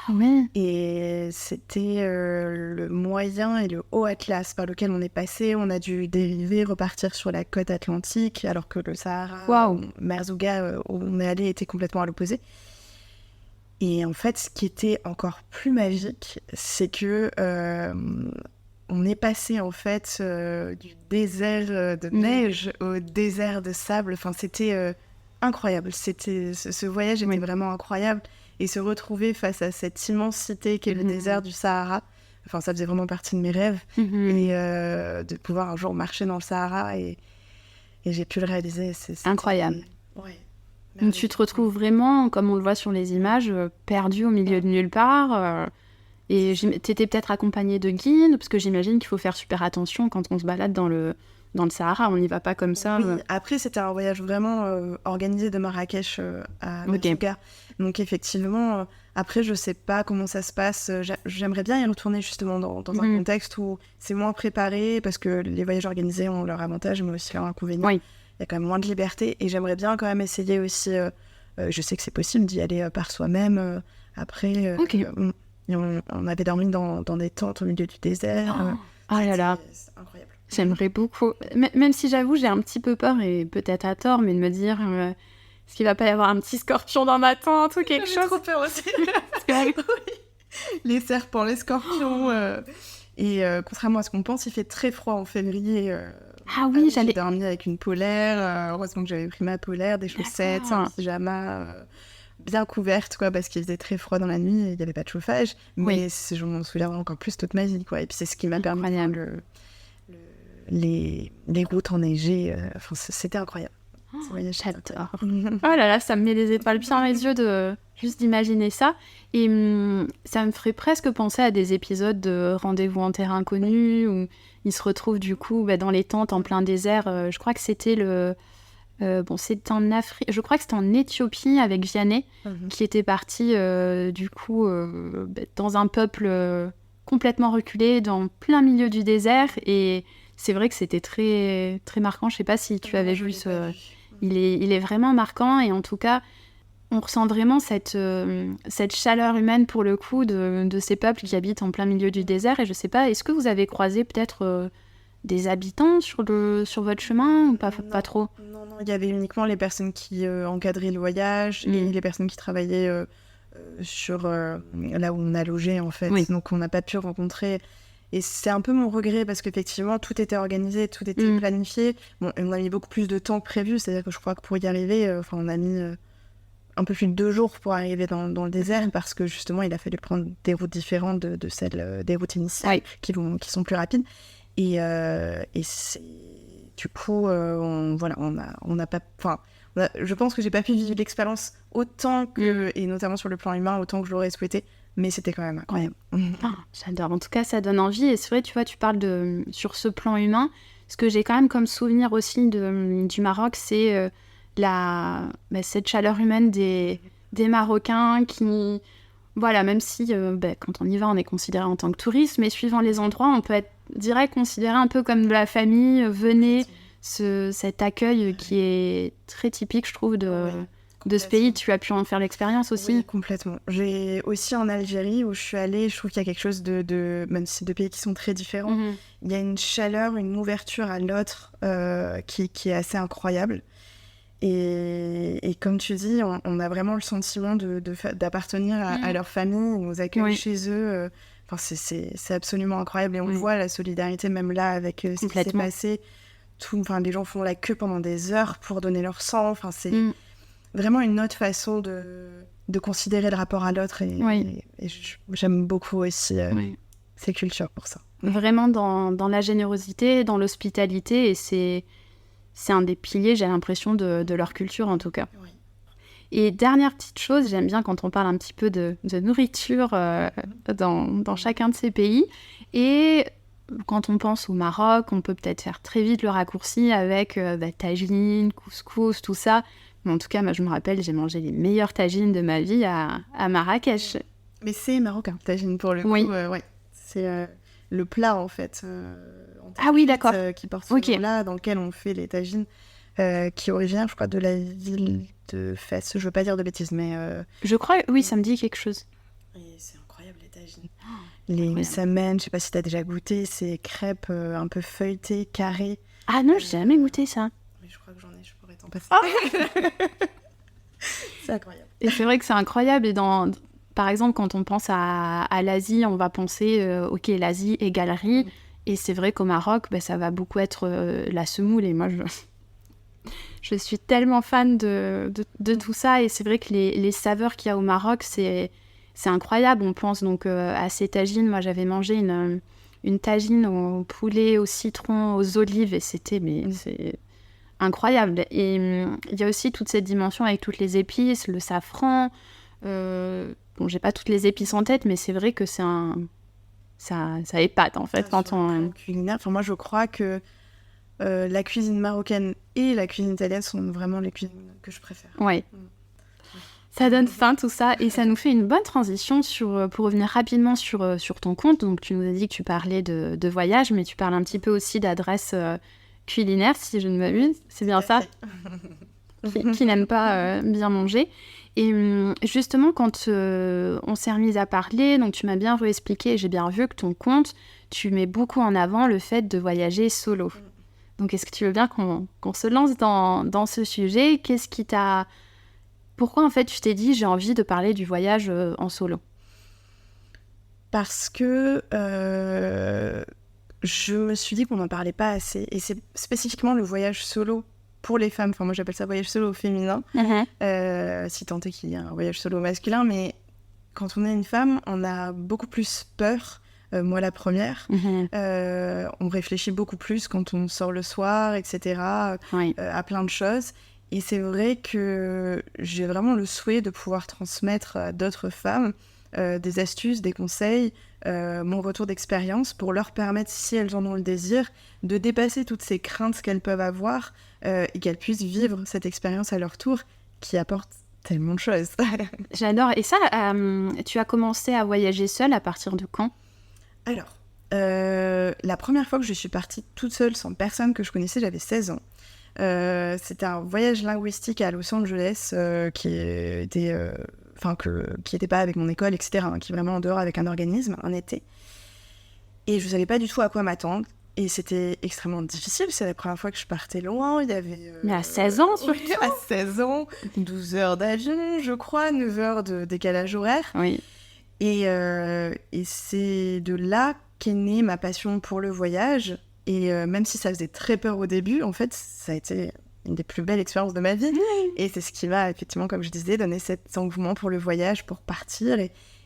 Ah ouais. Et c'était le moyen et le haut Atlas par lequel on est passé. On a dû dériver, repartir sur la côte atlantique, alors que le Sahara, Merzouga, où on est allé, était complètement à l'opposé. Et en fait, ce qui était encore plus magique, c'est que on est passé en fait du désert de neige au désert de sable. Enfin, c'était incroyable. Ce voyage était vraiment incroyable. Et se retrouver face à cette immensité qu'est le désert du Sahara, enfin, ça faisait vraiment partie de mes rêves. Et de pouvoir un jour marcher dans le Sahara et j'ai pu le réaliser. C'est incroyable. Ouais. Donc tu te retrouves vraiment, comme on le voit sur les images, perdu au milieu de nulle part. Et t'étais peut-être accompagnée de guides, parce que j'imagine qu'il faut faire super attention quand on se balade dans le Sahara. On n'y va pas comme ça. Oui. Après, c'était un voyage vraiment organisé de Marrakech à Merzouga. Donc effectivement, après, je sais pas comment ça se passe. J'aimerais bien y retourner justement dans un contexte où c'est moins préparé, parce que les voyages organisés ont leur avantage, mais aussi leur inconvénient. Oui. Il y a quand même moins de liberté. Et j'aimerais bien quand même essayer aussi, je sais que c'est possible d'y aller par soi-même. Après, on avait dormi dans des tentes au milieu du désert. Ah là là. C'est incroyable. J'aimerais beaucoup. Même si j'avoue, j'ai un petit peu peur, et peut-être à tort, mais de me dire... Est-ce qu'il va pas y avoir un petit scorpion dans ma tente ou quelque chose? J'ai trop peur aussi. Oui. Les serpents, les scorpions. Et contrairement à ce qu'on pense, il fait très froid en février. Ah oui, j'ai dormi avec une polaire. Heureusement que j'avais pris ma polaire, des chaussettes, un pyjama bien couverte, quoi, parce qu'il faisait très froid dans la nuit et il n'y avait pas de chauffage. Mais je m'en souviens encore plus toute ma vie, quoi. Et puis c'est ce qui m'a permis de faire les routes enneigées. Enfin, c'était incroyable. J'adore. Oh là là, ça me met les étoiles bien les yeux juste d'imaginer ça. Et ça me ferait presque penser à des épisodes de Rendez-vous en terre inconnue, où ils se retrouvent du coup dans les tentes en plein désert. Je crois que c'était c'était en Afrique. Je crois que c'était en Éthiopie avec Vianney, qui était parti du coup dans un peuple complètement reculé, dans plein milieu du désert. Et c'est vrai que c'était très, très marquant. Je sais pas si tu avais vu ce... Il est vraiment marquant, et en tout cas, on ressent vraiment cette chaleur humaine pour le coup de ces peuples qui habitent en plein milieu du désert. Et je sais pas, est-ce que vous avez croisé peut-être des habitants sur votre chemin ou pas trop? Non, il y avait uniquement les personnes qui encadraient le voyage et les personnes qui travaillaient sur là où on a logé en fait. Donc on n'a pas pu rencontrer... Et c'est un peu mon regret, parce qu'effectivement, tout était organisé, tout était planifié. Bon, on a mis beaucoup plus de temps que prévu, c'est-à-dire que je crois que pour y arriver, on a mis un peu plus de 2 jours pour arriver dans le désert, parce que justement, il a fallu prendre des routes différentes de celles des routes initiales, qui sont plus rapides. Et c'est... Du coup, on n'a pas... Enfin, je pense que j'ai pas pu vivre l'expérience autant que... Et notamment sur le plan humain, autant que je l'aurais souhaité. Mais c'était quand même incroyable. J'adore. En tout cas, ça donne envie. Et c'est vrai, tu vois, tu parles sur ce plan humain. Ce que j'ai quand même comme souvenir aussi du Maroc, c'est cette chaleur humaine des Marocains qui... Voilà, même si quand on y va, on est considéré en tant que touriste, mais suivant les endroits, on peut être direct considéré un peu comme de la famille. Venez, cet accueil qui est très typique, je trouve, de ce pays. Tu as pu en faire l'expérience aussi? Oui, complètement. J'ai aussi en Algérie, où je suis allée, je trouve qu'il y a quelque chose même si c'est 2 pays qui sont très différents, il y a une chaleur, une ouverture à l'autre qui est assez incroyable. Et comme tu dis, on a vraiment le sentiment d'appartenir à leur famille. Ils nous accueillent chez eux. C'est absolument incroyable. Et on voit la solidarité même là avec ce qui s'est passé. Les gens font la queue pendant des heures pour donner leur sang. C'est vraiment une autre façon de considérer le rapport à l'autre. Et j'aime beaucoup aussi ces cultures pour ça. Vraiment dans la générosité, dans l'hospitalité. Et c'est un des piliers, j'ai l'impression, de leur culture en tout cas. Oui. Et dernière petite chose, j'aime bien quand on parle un petit peu de nourriture dans chacun de ces pays. Et quand on pense au Maroc, on peut peut-être faire très vite le raccourci avec tagine, couscous, tout ça. Mais en tout cas, moi, je me rappelle, j'ai mangé les meilleures tagines de ma vie à Marrakech. Mais c'est marocain, tagine, pour le coup. Ouais. C'est le plat, en fait. Oui, d'accord. Qui porte ce nom-là, dans lequel on fait les tagines, qui est originaire, je crois, de la ville de Fès. Je veux pas dire de bêtises, mais... Je crois, oui, ça me dit quelque chose. Et c'est incroyable, les tagines. Les messamen, je sais pas si t'as déjà goûté, ces crêpes un peu feuilletées, carrées. Ah non, j'ai jamais goûté ça. Mais je crois que j'en ai, je pourrais t'en passer. C'est incroyable. Et c'est vrai que c'est incroyable. Et par exemple, quand on pense à l'Asie, on va penser, ok, l'Asie égale riz. Et c'est vrai qu'au Maroc, ça va beaucoup être la semoule. Et moi, je suis tellement fan de tout ça. Et c'est vrai que les saveurs qu'il y a au Maroc, c'est incroyable. On pense donc à ces tagines. Moi, j'avais mangé une tagine au poulet, au citron, aux olives. Et c'était c'est incroyable. Et il y a aussi toute cette dimension avec toutes les épices, le safran. Bon, j'ai pas toutes les épices en tête, mais c'est vrai que ça épate, en fait, quand on... Culinaire. Enfin, moi, je crois que la cuisine marocaine et la cuisine italienne sont vraiment les cuisines que je préfère. Ouais. Ça donne faim, tout ça, et ça nous fait une bonne transition pour revenir rapidement sur ton compte. Donc, tu nous as dit que tu parlais de voyage, mais tu parles un petit peu aussi d'adresses culinaires, si je ne m'abuse. C'est bien ça? Qui n'aiment pas bien manger. Et justement, quand on s'est remis à parler, donc tu m'as bien réexpliqué, et j'ai bien vu que ton compte, tu mets beaucoup en avant le fait de voyager solo. Donc, est-ce que tu veux bien qu'on se lance dans ce sujet? Qu'est-ce qui t'a... Pourquoi, en fait, tu t'es dit, j'ai envie de parler du voyage en solo? Parce que je me suis dit qu'on n'en parlait pas assez. Et c'est spécifiquement le voyage solo pour les femmes. Enfin, moi, j'appelle ça voyage solo au féminin. Si tant est qu'il y a un voyage solo masculin. Mais quand on est une femme, on a beaucoup plus peur. Moi, la première. On réfléchit beaucoup plus quand on sort le soir, etc. À plein de choses. Et c'est vrai que j'ai vraiment le souhait de pouvoir transmettre à d'autres femmes des astuces, des conseils, mon retour d'expérience pour leur permettre, si elles en ont le désir, de dépasser toutes ces craintes qu'elles peuvent avoir et qu'elles puissent vivre cette expérience à leur tour qui apporte tellement de choses. J'adore. Et ça, tu as commencé à voyager seule à partir de quand? Alors, la première fois que je suis partie toute seule, sans personne que je connaissais, j'avais 16 ans. C'était un voyage linguistique à Los Angeles qui était pas avec mon école, etc., qui est vraiment en dehors avec un organisme, un été. Et je savais pas du tout à quoi m'attendre. Et c'était extrêmement difficile. C'est la première fois que je partais loin. Il y avait... Mais à 16 ans, surtout. À 16 ans, 12 heures d'avion, je crois, 9 heures de décalage horaire. Oui. Et c'est de là qu'est née ma passion pour le voyage. Et même si ça faisait très peur au début, en fait, ça a été une des plus belles expériences de ma vie. Et c'est ce qui m'a, effectivement, comme je disais, donné cet engouement pour le voyage, pour partir.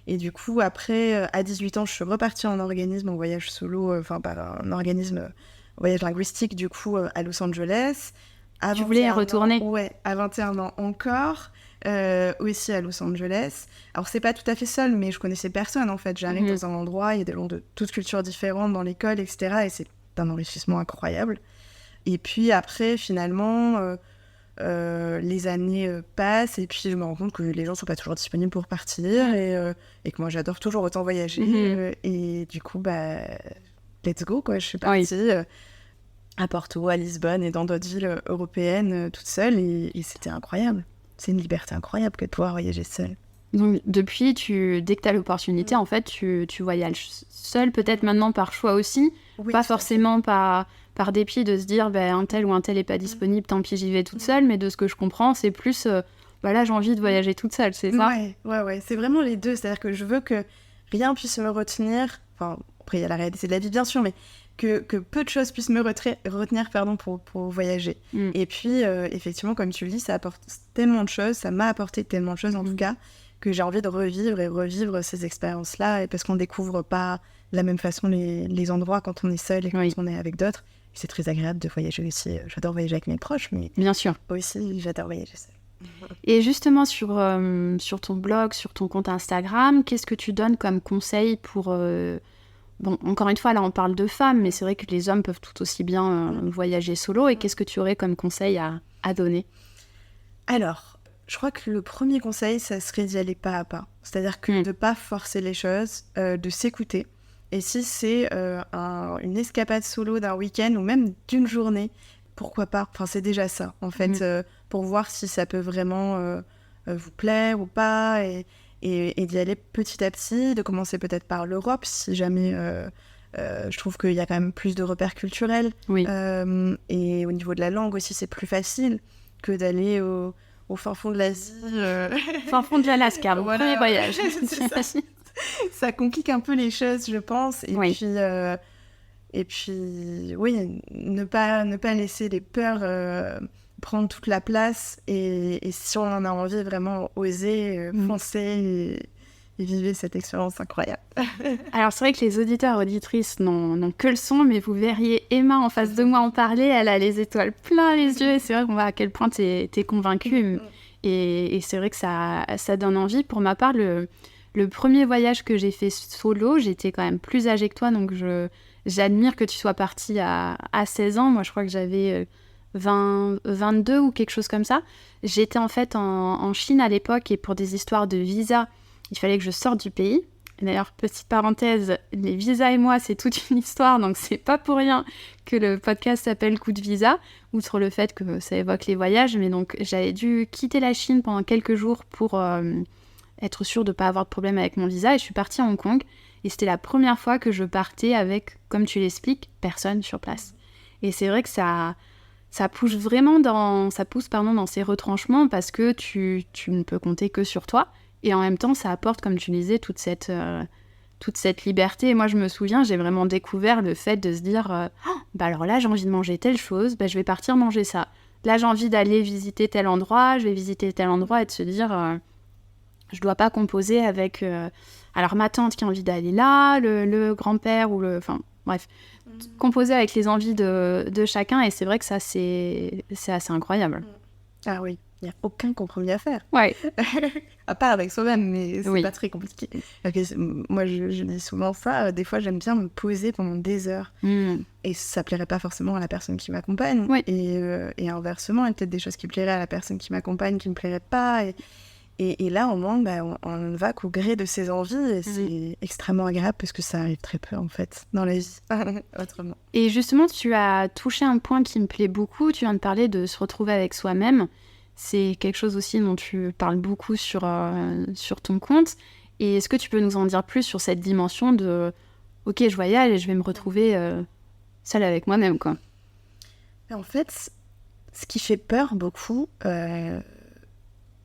Et du coup, après, à 18 ans, je suis repartie en organisme, en voyage solo, par un organisme voyage linguistique, du coup, à Los Angeles. Tu voulais y retourner? Ouais, à 21 ans encore. Aussi à Los Angeles. Alors, c'est pas tout à fait seul, mais je connaissais personne, en fait. J'arrive dans un endroit, il y a des gens de toutes cultures différentes dans l'école, etc. Et c'est un enrichissement incroyable. Et puis après, finalement, les années passent et puis je me rends compte que les gens sont pas toujours disponibles pour partir et que moi, j'adore toujours autant voyager. Et du coup, let's go, quoi. Je suis partie à Porto, à Lisbonne et dans d'autres villes européennes toute seule et c'était incroyable. C'est une liberté incroyable que de pouvoir voyager seule. Donc, depuis, dès que tu as l'opportunité, en fait, tu voyages seule, peut-être maintenant par choix aussi, pas forcément par dépit de se dire un tel ou un tel n'est pas disponible, tant pis, j'y vais toute seule, mais de ce que je comprends, c'est plus, là, j'ai envie de voyager toute seule, c'est ça? Ouais, c'est vraiment les deux, c'est-à-dire que je veux que rien puisse me retenir, enfin, après, il y a la réalité de la vie, bien sûr, mais que peu de choses puissent me retenir pour voyager. Et puis, effectivement, comme tu le dis, ça apporte tellement de choses, ça m'a apporté tellement de choses, en tout cas, que j'ai envie de revivre ces expériences-là, parce qu'on ne découvre pas de la même façon les endroits quand on est seul et quand on est avec d'autres. Et c'est très agréable de voyager aussi. J'adore voyager avec mes proches, mais bien sûr. Aussi, j'adore voyager seule. Et justement, sur ton blog, sur ton compte Instagram, qu'est-ce que tu donnes comme conseil pour Bon, encore une fois, là, on parle de femmes, mais c'est vrai que les hommes peuvent tout aussi bien voyager solo. Et qu'est-ce que tu aurais comme conseil à donner ? Alors, je crois que le premier conseil, ça serait d'y aller pas à pas. C'est-à-dire que de ne pas forcer les choses, de s'écouter. Et si c'est une escapade solo d'un week-end ou même d'une journée, pourquoi pas ? Enfin, c'est déjà ça, en fait, pour voir si ça peut vraiment vous plaire ou pas. Et d'y aller petit à petit, de commencer peut-être par l'Europe, si jamais je trouve qu'il y a quand même plus de repères culturels. Oui. Et au niveau de la langue aussi, c'est plus facile que d'aller au fin fond de l'Asie. Fin fond de l'Alaska, mon premier voyage. Ça complique un peu les choses, je pense. Et puis, oui, ne pas laisser les peurs prendre toute la place. Et si on en a envie, vraiment oser, foncer et vivre cette expérience incroyable. Alors, c'est vrai que les auditeurs et auditrices n'ont que le son, mais vous verriez Emma en face de moi en parler. Elle a les étoiles plein les yeux. Et c'est vrai qu'on voit à quel point t'es convaincue. Et c'est vrai que ça donne envie. Pour ma part, le premier voyage que j'ai fait solo, j'étais quand même plus âgée que toi, donc j'admire que tu sois partie à 16 ans. Moi, je crois que j'avais 22 ou quelque chose comme ça. J'étais en fait en Chine à l'époque, et pour des histoires de visa, il fallait que je sorte du pays. Et d'ailleurs, petite parenthèse, les visas et moi, c'est toute une histoire, donc c'est pas pour rien que le podcast s'appelle Coup de visa, outre le fait que ça évoque les voyages. Mais donc, j'avais dû quitter la Chine pendant quelques jours pour être sûre de ne pas avoir de problème avec mon visa, et je suis partie à Hong Kong. Et c'était la première fois que je partais avec, comme tu l'expliques, personne sur place. Et c'est vrai que ça pousse vraiment dans ces retranchements, parce que tu ne peux compter que sur toi. Et en même temps, ça apporte, comme tu disais, toute cette liberté. Et moi, je me souviens, j'ai vraiment découvert le fait de se dire bah alors là, j'ai envie de manger telle chose, bah je vais partir manger ça. Là, j'ai envie d'aller visiter tel endroit, je vais visiter tel endroit, et de se dire je dois pas composer avec alors ma tante qui a envie d'aller là, le grand-père ou enfin bref, composer avec les envies de chacun. Et c'est vrai que ça, c'est assez incroyable. Ah oui, il n'y a aucun compromis à faire. Ouais. À part avec soi-même, mais c'est pas très compliqué. Moi, je dis souvent ça. Des fois, j'aime bien me poser pendant des heures. Et ça plairait pas forcément à la personne qui m'accompagne. Oui. Et inversement, il y a peut-être des choses qui plairaient à la personne qui m'accompagne qui ne plairaient pas. Et là, au moins, on ne va qu'au gré de ses envies. Et c'est extrêmement agréable, parce que ça arrive très peu, en fait, dans la vie, autrement. Et justement, tu as touché un point qui me plaît beaucoup. Tu viens de parler de se retrouver avec soi-même. C'est quelque chose aussi dont tu parles beaucoup sur ton compte. Et est-ce que tu peux nous en dire plus sur cette dimension de « Ok, je voyage et je vais me retrouver seule avec moi-même, quoi ». En fait, ce qui fait peur beaucoup...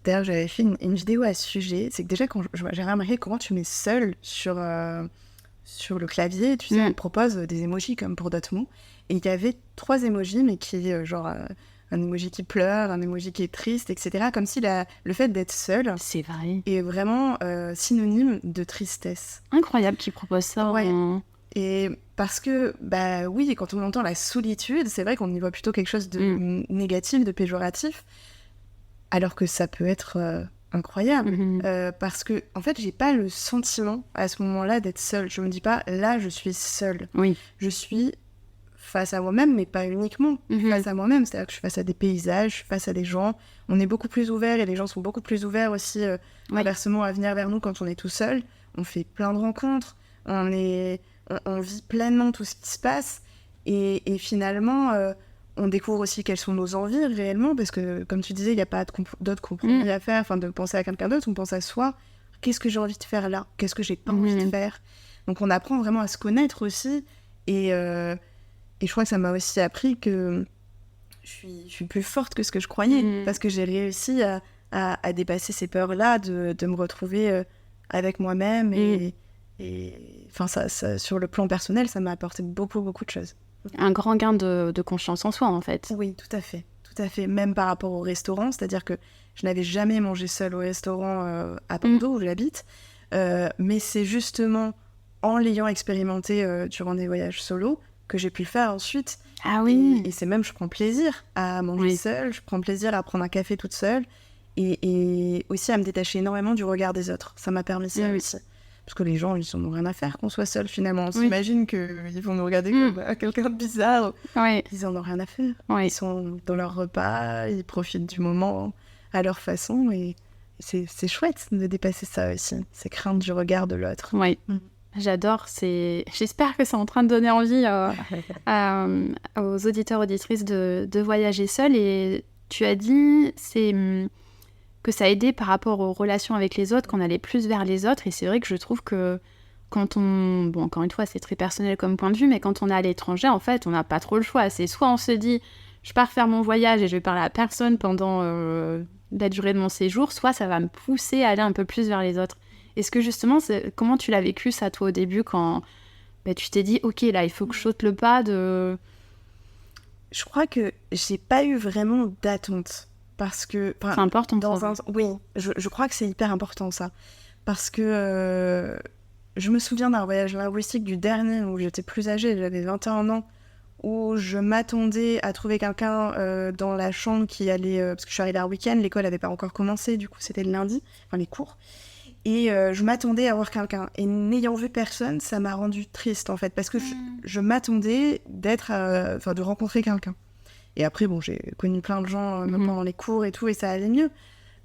D'ailleurs, j'avais fait une vidéo à ce sujet. C'est que déjà, quand j'ai remarqué comment tu mets seul sur le clavier, tu sais, on te propose des emojis comme pour d'autres mots. Et il y avait 3 emojis, mais qui genre un emoji qui pleure, un emoji qui est triste, etc. Comme si le fait d'être seul c'est vrai. Est vraiment synonyme de tristesse. Incroyable qu'ils proposent ça. Ouais. Et parce que, bah oui, quand on entend la solitude, c'est vrai qu'on y voit plutôt quelque chose de négatif, de péjoratif. Alors que ça peut être incroyable. Parce que, en fait, j'ai pas le sentiment à ce moment-là d'être seule. Je me dis pas, là, je suis seule. Oui. Je suis face à moi-même, mais pas uniquement face à moi-même. C'est-à-dire que je suis face à des paysages, je suis face à des gens. On est beaucoup plus ouverts, et les gens sont beaucoup plus ouverts aussi, inversement, à venir vers nous quand on est tout seul. On fait plein de rencontres. On vit pleinement tout ce qui se passe. Et finalement... on découvre aussi quelles sont nos envies réellement, parce que, comme tu disais, il n'y a pas d'autres compromis à faire, enfin, de penser à quelqu'un d'autre, on pense à soi. Qu'est-ce que j'ai envie de faire là ? Qu'est-ce que j'ai pas envie de faire ? Donc, on apprend vraiment à se connaître aussi. Et je crois que ça m'a aussi appris que je suis plus forte que ce que je croyais, parce que j'ai réussi à dépasser ces peurs-là, de me retrouver avec moi-même. Et enfin, ça, sur le plan personnel, ça m'a apporté beaucoup, beaucoup de choses. Un grand gain de confiance en soi, en fait. Oui, tout à fait. Tout à fait. Même par rapport au restaurant, c'est-à-dire que je n'avais jamais mangé seule au restaurant à Bordeaux, où j'habite. Mais c'est justement en l'ayant expérimenté durant des voyages solo que j'ai pu le faire ensuite. Ah oui. Et c'est même, je prends plaisir à manger seule, je prends plaisir à prendre un café toute seule, et aussi à me détacher énormément du regard des autres. Ça m'a permis ça aussi. parce que les gens, ils en ont rien à faire qu'on soit seul finalement. On s'imagine qu'ils vont nous regarder comme quelqu'un de bizarre. Ils en ont rien à faire. Ils sont dans leur repas, ils profitent du moment à leur façon et c'est chouette de dépasser ça aussi, ces craintes du regard de l'autre. J'adore, j'espère que c'est en train de donner envie aux auditeurs, auditrices de voyager seul. Et tu as dit que ça aidait par rapport aux relations avec les autres, qu'on allait plus vers les autres. Et c'est vrai que je trouve que quand on... Bon, encore une fois, c'est très personnel comme point de vue, mais quand on est à l'étranger, en fait, on n'a pas trop le choix. C'est soit on se dit, je pars faire mon voyage et je vais parler à personne pendant la durée de mon séjour, soit ça va me pousser à aller un peu plus vers les autres. Est-ce que justement, comment tu l'as vécu ça, toi, au début, quand tu t'es dit, ok, là, il faut que je saute le pas de... Je crois que j'ai pas eu vraiment d'attente. Parce que... C'est important. Oui, je crois que c'est hyper important, ça. Parce que je me souviens d'un voyage linguistique du dernier où j'étais plus âgée, j'avais 21 ans, où je m'attendais à trouver quelqu'un dans la chambre qui allait... parce que je suis arrivée un week-end, l'école n'avait pas encore commencé, du coup, c'était le lundi, enfin les cours. Et je m'attendais à voir quelqu'un. Et n'ayant vu personne, ça m'a rendue triste, en fait. Parce que je m'attendais de rencontrer quelqu'un. Et après, bon, j'ai connu plein de gens même pendant les cours et tout, et ça allait mieux.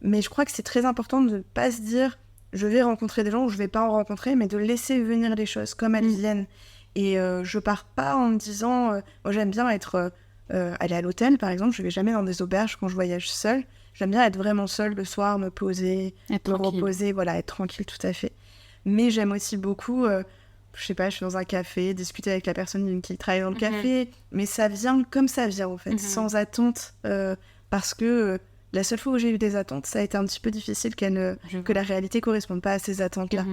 Mais je crois que c'est très important de ne pas se dire « je vais rencontrer des gens » ou « je ne vais pas en rencontrer », mais de laisser venir les choses comme elles viennent. Et je pars pas en me disant moi, j'aime bien être... aller à l'hôtel, par exemple. Je ne vais jamais dans des auberges quand je voyage seule. J'aime bien être vraiment seule le soir, me poser, me reposer, voilà, être tranquille, tout à fait. Mais j'aime aussi beaucoup, je sais pas, je suis dans un café, discuter avec la personne qui travaille dans le café, mais ça vient comme ça vient, en fait, sans attente, parce que la seule fois où j'ai eu des attentes, ça a été un petit peu difficile que la réalité corresponde pas à ces attentes-là.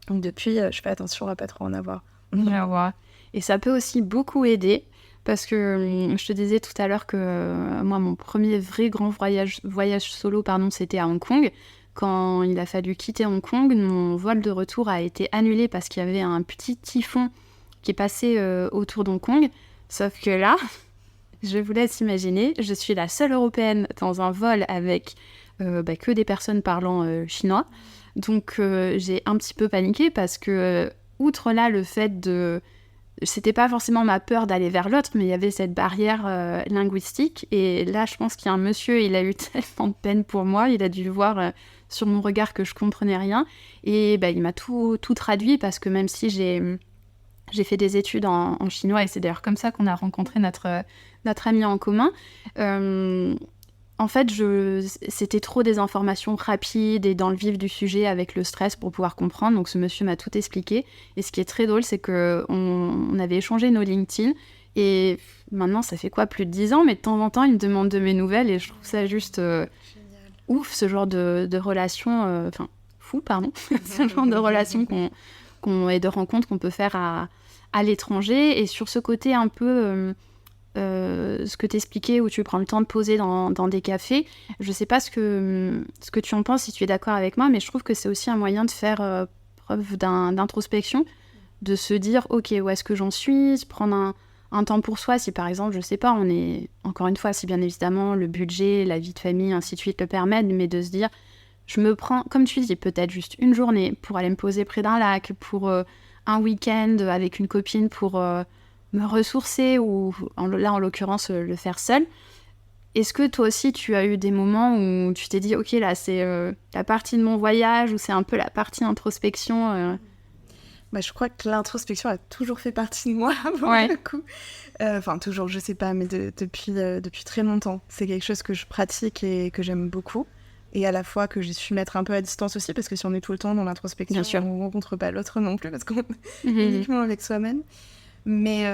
Donc depuis, je fais attention à pas trop en avoir. Et ça peut aussi beaucoup aider. Parce que je te disais tout à l'heure que moi, mon premier vrai grand voyage solo, c'était à Hong Kong. Quand il a fallu quitter Hong Kong, mon vol de retour a été annulé parce qu'il y avait un petit typhon qui est passé autour d'Hong Kong. Sauf que là, je vous laisse imaginer, je suis la seule Européenne dans un vol avec que des personnes parlant chinois. Donc j'ai un petit peu paniqué parce que, outre là, le fait de... C'était pas forcément ma peur d'aller vers l'autre, mais il y avait cette barrière linguistique. Et là, je pense qu'il y a un monsieur, il a eu tellement de peine pour moi, il a dû voir sur mon regard que je comprenais rien. Et il m'a tout traduit, parce que même si j'ai fait des études en chinois, et c'est d'ailleurs comme ça qu'on a rencontré notre ami en commun, en fait, c'était trop des informations rapides et dans le vif du sujet avec le stress pour pouvoir comprendre. Donc ce monsieur m'a tout expliqué. Et ce qui est très drôle, c'est qu'on avait échangé nos LinkedIn. Et maintenant, ça fait plus de 10 ans, mais de temps en temps, il me demande de mes nouvelles. Et je trouve ça juste ouf, ce genre de relation... fou, pardon. Ce genre de relation et de rencontres qu'on peut faire à l'étranger. Et sur ce côté un peu... ce que t'expliquais, où tu prends le temps de poser dans des cafés, je sais pas ce que tu en penses, si tu es d'accord avec moi, mais je trouve que c'est aussi un moyen de faire preuve d'introspection, de se dire ok, où est-ce que j'en suis, se prendre un temps pour soi, si par exemple, je sais pas, on est, encore une fois, si bien évidemment le budget, la vie de famille, ainsi de suite le permettent, mais de se dire je me prends, comme tu dis, peut-être juste une journée pour aller me poser près d'un lac, pour un week-end avec une copine pour me ressourcer, ou là en l'occurrence le faire seul. Est-ce que toi aussi tu as eu des moments où tu t'es dit ok, là c'est la partie de mon voyage, ou c'est un peu la partie introspection je crois que l'introspection a toujours fait partie de moi pour le coup. Enfin toujours, je sais pas, mais depuis très longtemps. C'est quelque chose que je pratique et que j'aime beaucoup. Et à la fois que j'ai su mettre un peu à distance aussi, parce que si on est tout le temps dans l'introspection, on ne rencontre pas l'autre non plus, parce qu'on est uniquement avec soi-même. Mais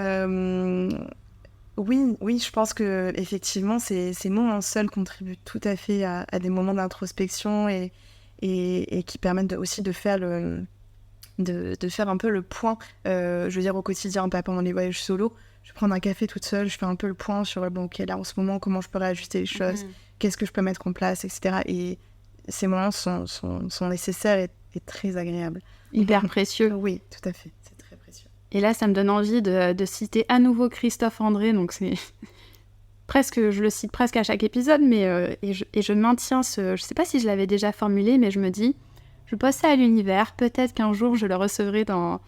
oui, je pense que effectivement, ces moments seuls contribuent tout à fait à des moments d'introspection et qui permettent aussi de faire de faire un peu le point, je veux dire au quotidien, pas pendant les voyages solo. Je vais prendre un café toute seule, je fais un peu le point sur ok, là en ce moment, comment je peux réajuster les choses, qu'est-ce que je peux mettre en place, etc. Et ces moments sont nécessaires et très agréables. Hyper précieux. Oui, tout à fait. Et là, ça me donne envie de citer à nouveau Christophe André, donc c'est presque, je le cite presque à chaque épisode, mais et je maintiens je sais pas si je l'avais déjà formulé, mais je me dis, je pose ça à l'univers. Peut-être qu'un jour, je le recevrai dans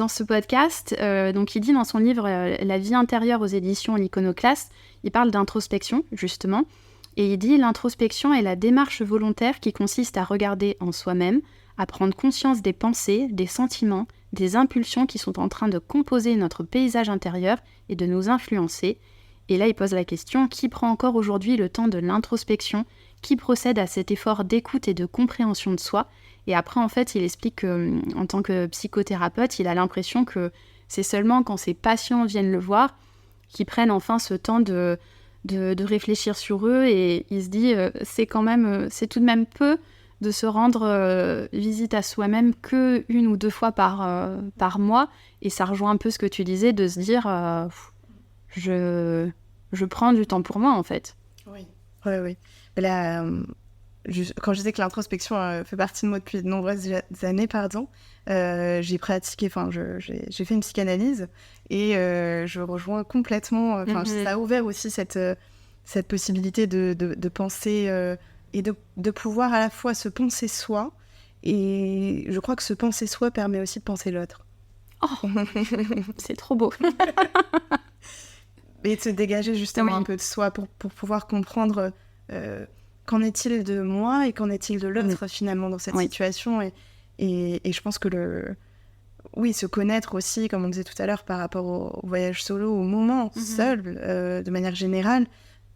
ce podcast. Donc, il dit dans son livre « La vie intérieure » aux éditions L'Iconoclaste, il parle d'introspection, justement. Et il dit « L'introspection est la démarche volontaire qui consiste à regarder en soi-même, à prendre conscience des pensées, des sentiments, des impulsions qui sont en train de composer notre paysage intérieur et de nous influencer. » Et là, il pose la question, qui prend encore aujourd'hui le temps de l'introspection ? Qui procède à cet effort d'écoute et de compréhension de soi ? Et après, en fait, il explique qu'en tant que psychothérapeute, il a l'impression que c'est seulement quand ses patients viennent le voir qu'ils prennent enfin ce temps de réfléchir sur eux. Et il se dit, c'est tout de même peu de se rendre visite à soi-même que 1 ou 2 fois par mois. Et ça rejoint un peu ce que tu disais, de se dire, je prends du temps pour moi, en fait. Oui. Mais là, quand je disais que l'introspection fait partie de moi depuis de nombreuses années, j'ai pratiqué, j'ai fait une psychanalyse et je rejoins complètement, ça a ouvert aussi cette possibilité de penser et de pouvoir à la fois se penser soi, et je crois que se penser soi permet aussi de penser l'autre. Oh, c'est trop beau. Et de se dégager justement un peu de soi pour pouvoir comprendre qu'en est-il de moi et qu'en est-il de l'autre finalement dans cette situation. Et je pense que se connaître aussi, comme on disait tout à l'heure, par rapport au voyage solo, au moment seul, de manière générale,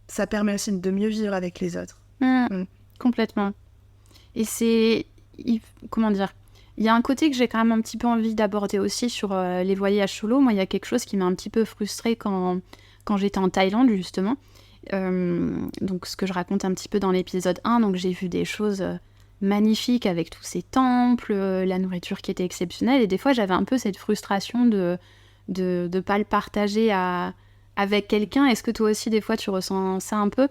ça permet aussi de mieux vivre avec les autres. Complètement. Et comment dire, il y a un côté que j'ai quand même un petit peu envie d'aborder aussi sur les voyages solo. Moi, il y a quelque chose qui m'a un petit peu frustrée quand j'étais en Thaïlande, justement. Donc, ce que je raconte un petit peu dans l'épisode 1, donc j'ai vu des choses magnifiques avec tous ces temples, la nourriture qui était exceptionnelle, et des fois, j'avais un peu cette frustration de pas le partager avec quelqu'un. Est-ce que toi aussi, des fois, tu ressens ça un peu ?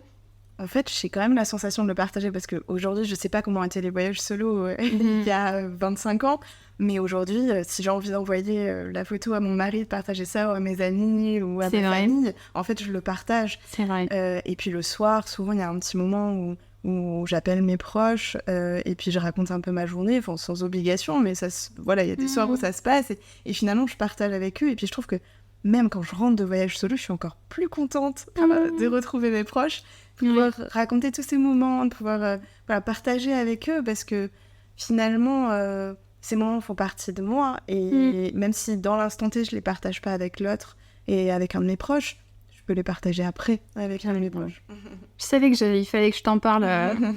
En fait, j'ai quand même la sensation de le partager parce qu'aujourd'hui, je sais pas comment étaient les voyages solo il y a 25 ans, mais aujourd'hui, si j'ai envie d'envoyer la photo à mon mari, de partager ça à mes amis ou à ma famille, en fait, je le partage. C'est vrai. Et puis le soir, souvent, il y a un petit moment où j'appelle mes proches et puis je raconte un peu ma journée, sans obligation, mais il y a des soirs où ça se passe et finalement, je partage avec eux. Et puis je trouve que même quand je rentre de voyage solo, je suis encore plus contente de retrouver mes proches, de pouvoir raconter tous ces moments, de pouvoir partager avec eux, parce que finalement, ces moments font partie de moi, et même si dans l'instant T, je les partage pas avec l'autre et avec un de mes proches, je peux les partager après avec un de mes proches. Je savais qu'il fallait que je t'en parle,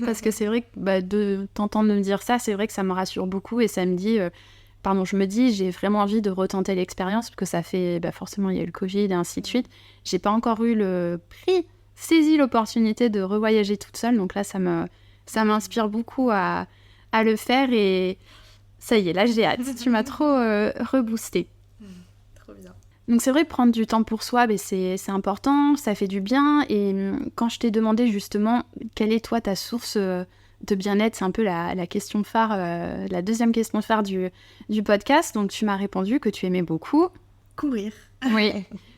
parce que c'est vrai que de t'entendre me dire ça, c'est vrai que ça me rassure beaucoup, et ça me dit... je me dis, j'ai vraiment envie de retenter l'expérience, parce que ça fait, forcément, il y a eu le Covid et ainsi de suite. J'ai pas encore eu saisi l'opportunité de revoyager toute seule, donc là, ça m'inspire beaucoup à le faire, et ça y est, là, j'ai hâte. Tu m'as trop reboosté. Trop bien. Donc c'est vrai, prendre du temps pour soi, c'est important, ça fait du bien, et quand je t'ai demandé justement, quelle est toi ta source de bien-être, c'est un peu la question phare, la deuxième question phare du podcast. Donc tu m'as répondu que tu aimais beaucoup courir. Oui,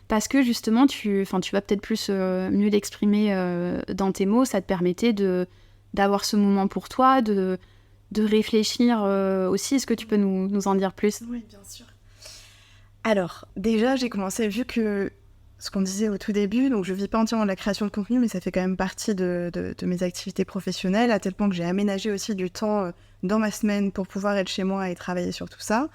parce que justement tu vas peut-être plus mieux l'exprimer dans tes mots. Ça te permettait d'avoir ce moment pour toi, de réfléchir aussi. Est-ce que tu peux nous en dire plus ? Oui, bien sûr. Alors déjà, j'ai commencé, vu que ce qu'on disait au tout début, donc je vis pas entièrement de la création de contenu, mais ça fait quand même partie de mes activités professionnelles, à tel point que j'ai aménagé aussi du temps dans ma semaine pour pouvoir être chez moi et travailler sur tout ça.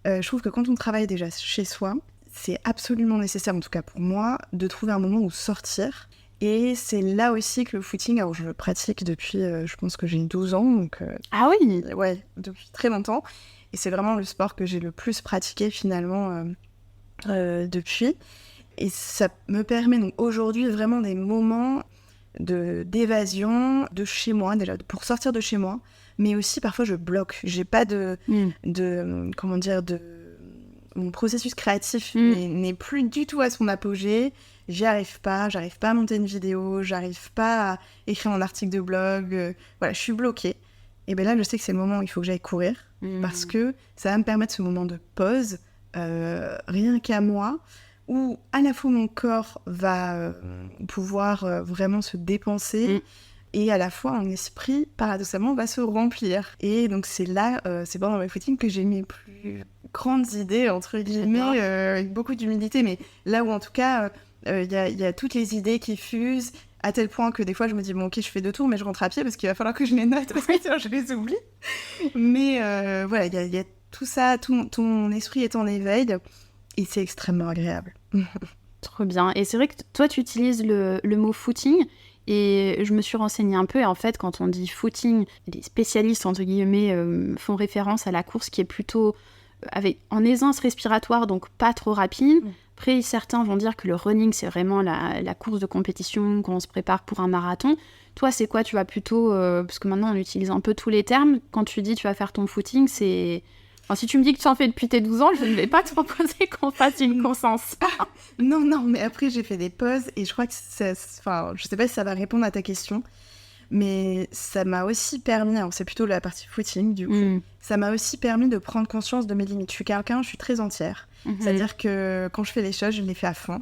Je trouve que quand on travaille déjà chez soi, c'est absolument nécessaire, en tout cas pour moi, de trouver un moment où sortir. Et c'est là aussi que le footing, alors je le pratique depuis, je pense que j'ai 12 ans. Donc, ah oui ? Ouais, depuis très longtemps. Et c'est vraiment le sport que j'ai le plus pratiqué finalement depuis. Et ça me permet donc aujourd'hui vraiment des moments d'évasion de chez moi, déjà pour sortir de chez moi, mais aussi parfois je bloque. J'ai pas mon processus créatif n'est plus du tout à son apogée. J'arrive pas à monter une vidéo, j'arrive pas à écrire un article de blog. Voilà, je suis bloquée. Et bien là, je sais que c'est le moment où il faut que j'aille courir parce que ça va me permettre ce moment de pause, rien qu'à moi, où à la fois mon corps va pouvoir vraiment se dépenser, et à la fois mon esprit, paradoxalement, va se remplir. Et donc c'est là, c'est pendant mes footings que j'ai mes plus grandes idées, entre guillemets, avec beaucoup d'humilité, mais là où en tout cas, il y a toutes les idées qui fusent, à tel point que des fois je me dis, bon ok, je fais 2 tours, mais je rentre à pied parce qu'il va falloir que je les note, parce que sinon je les oublie. Mais voilà, il y a tout ça, tout mon esprit est en éveil, et c'est extrêmement agréable. Trop bien. Et c'est vrai que toi, tu utilises le mot footing. Et je me suis renseignée un peu. Et en fait, quand on dit footing, les spécialistes, entre guillemets, font référence à la course qui est plutôt en aisance respiratoire, donc pas trop rapide. Après, certains vont dire que le running, c'est vraiment la course de compétition quand on se prépare pour un marathon. Toi, c'est quoi? Tu vas plutôt... parce que maintenant, on utilise un peu tous les termes. Quand tu dis tu vas faire ton footing, c'est... Enfin, si tu me dis que tu en fais depuis tes 12 ans, je ne vais pas te proposer qu'on fasse une course ensemble. Non, mais après, j'ai fait des pauses et je crois que enfin, je sais pas si ça va répondre à ta question, mais ça m'a aussi permis, alors c'est plutôt la partie footing du coup, ça m'a aussi permis de prendre conscience de mes limites. Je suis très entière. C'est-à-dire que quand je fais les choses, je les fais à fond.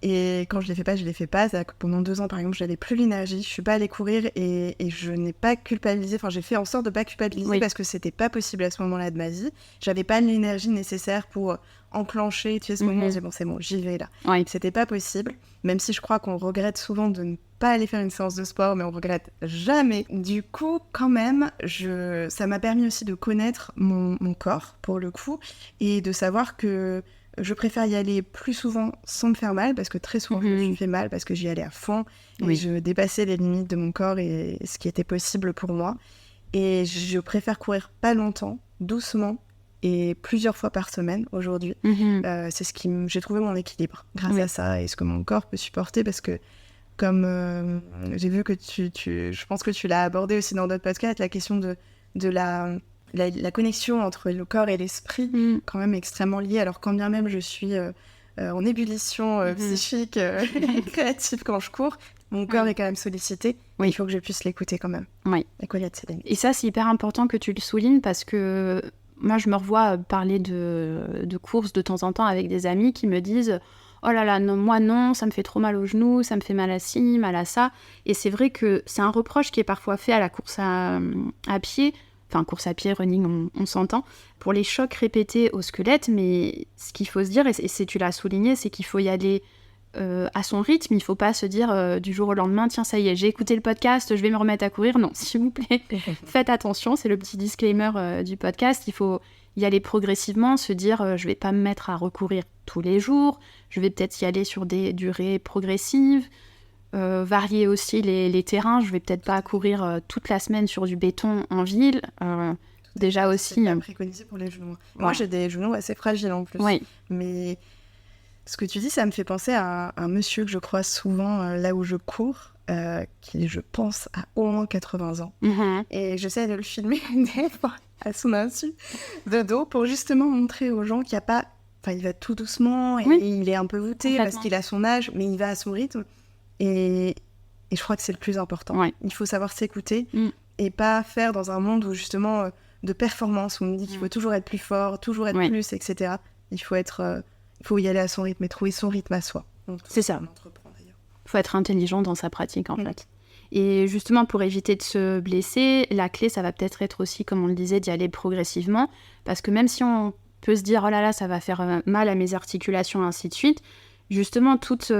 Et quand je les fais pas, je les fais pas. C'est-à-dire que pendant 2 ans, par exemple, j'avais plus l'énergie. Je suis pas allée courir et je n'ai pas culpabilisé. Enfin, j'ai fait en sorte de pas culpabiliser parce que c'était pas possible à ce moment-là de ma vie. J'avais pas l'énergie nécessaire pour enclencher. Tu sais, ce moment, c'est bon, j'y vais là. C'était pas possible. Même si je crois qu'on regrette souvent de ne pas aller faire une séance de sport, mais on regrette jamais. Du coup, quand même, ça m'a permis aussi de connaître mon corps, pour le coup, et de savoir que je préfère y aller plus souvent sans me faire mal, parce que très souvent, je me suis fait mal, parce que j'y allais à fond, et je dépassais les limites de mon corps et ce qui était possible pour moi. Et je préfère courir pas longtemps, doucement, et plusieurs fois par semaine aujourd'hui. C'est j'ai trouvé mon équilibre grâce à ça, et ce que mon corps peut supporter, parce que comme j'ai vu que je pense que tu l'as abordé aussi dans d'autres podcasts, la question de la connexion entre le corps et l'esprit, quand même extrêmement liée. Alors quand bien même je suis en ébullition psychique, créative quand je cours, mon corps est quand même sollicité. Il faut que je puisse l'écouter quand même. Et connaître ses limites. Et ça, c'est hyper important que tu le soulignes, parce que moi, je me revois parler de courses de temps en temps avec des amis qui me disent... Oh là là, non, moi non, ça me fait trop mal aux genoux, ça me fait mal à ci, mal à ça. Et c'est vrai que c'est un reproche qui est parfois fait à la course à pied, enfin course à pied, running, on s'entend, pour les chocs répétés au squelette. Mais ce qu'il faut se dire, et tu l'as souligné, c'est qu'il faut y aller à son rythme. Il ne faut pas se dire du jour au lendemain, tiens, ça y est, j'ai écouté le podcast, je vais me remettre à courir. Non, s'il vous plaît, faites attention, c'est le petit disclaimer du podcast. Il faut y aller progressivement, se dire je vais pas me mettre à recourir tous les jours, je vais peut-être y aller sur des durées progressives, varier aussi les terrains, je vais peut-être pas courir toute la semaine sur du béton en ville. Déjà aussi... C'est pas préconisé pour les genoux. Moi, j'ai des genoux assez fragiles en plus. Mais ce que tu dis, ça me fait penser à un monsieur que je croise souvent là où je cours, qui, je pense, a au moins 80 ans. Et j'essaie de le filmer des fois à son insu, de dos, pour justement montrer aux gens qu'il n'y a pas... Enfin, il va tout doucement, et il est un peu voûté parce qu'il a son âge, mais il va à son rythme. Et je crois que c'est le plus important. Il faut savoir s'écouter et pas faire dans un monde où, justement, de performance, où on dit qu'il faut toujours être plus fort, toujours être plus, etc. Il faut y aller à son rythme et trouver son rythme à soi. C'est ça. Il faut être intelligent dans sa pratique, en fait. Et justement, pour éviter de se blesser, la clé, ça va peut-être être aussi, comme on le disait, d'y aller progressivement. Parce que même si on peut se dire « Oh là là, ça va faire mal à mes articulations », ainsi de suite, justement, tous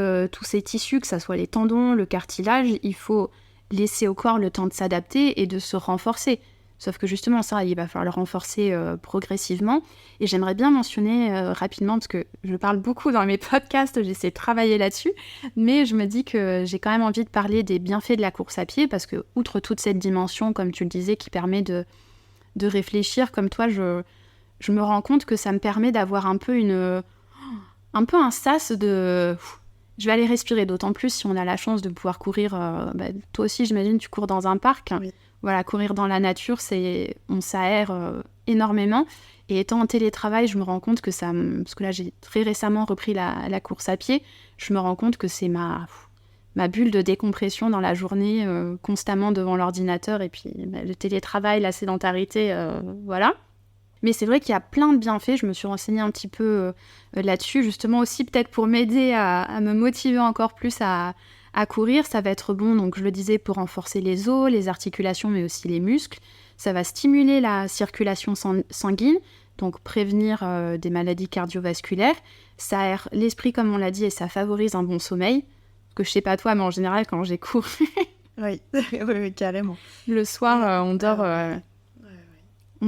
ces tissus, que ce soit les tendons, le cartilage, il faut laisser au corps le temps de s'adapter et de se renforcer. Sauf que justement, ça, il va falloir le renforcer progressivement. Et j'aimerais bien mentionner rapidement, parce que je parle beaucoup dans mes podcasts, j'essaie de travailler là-dessus, mais je me dis que j'ai quand même envie de parler des bienfaits de la course à pied, parce que, outre toute cette dimension, comme tu le disais, qui permet de réfléchir, comme toi, je me rends compte que ça me permet d'avoir un peu un sas de... Je vais aller respirer, d'autant plus si on a la chance de pouvoir courir... toi aussi, j'imagine, tu cours dans un parc. Oui. Voilà, courir dans la nature, on s'aère énormément. Et étant en télétravail, je me rends compte que ça... Parce que là, j'ai très récemment repris la course à pied. Je me rends compte que c'est ma bulle de décompression dans la journée, constamment devant l'ordinateur. Et puis, le télétravail, la sédentarité, voilà. Mais c'est vrai qu'il y a plein de bienfaits. Je me suis renseignée un petit peu là-dessus, justement aussi peut-être pour m'aider à me motiver encore plus à À courir, ça va être bon, donc je le disais, pour renforcer les os, les articulations, mais aussi les muscles. Ça va stimuler la circulation sanguine, donc prévenir des maladies cardiovasculaires. Ça aère l'esprit, comme on l'a dit, et ça favorise un bon sommeil. Parce que je sais pas toi, mais en général, quand j'ai couru, oui. Oui, carrément. Le soir, on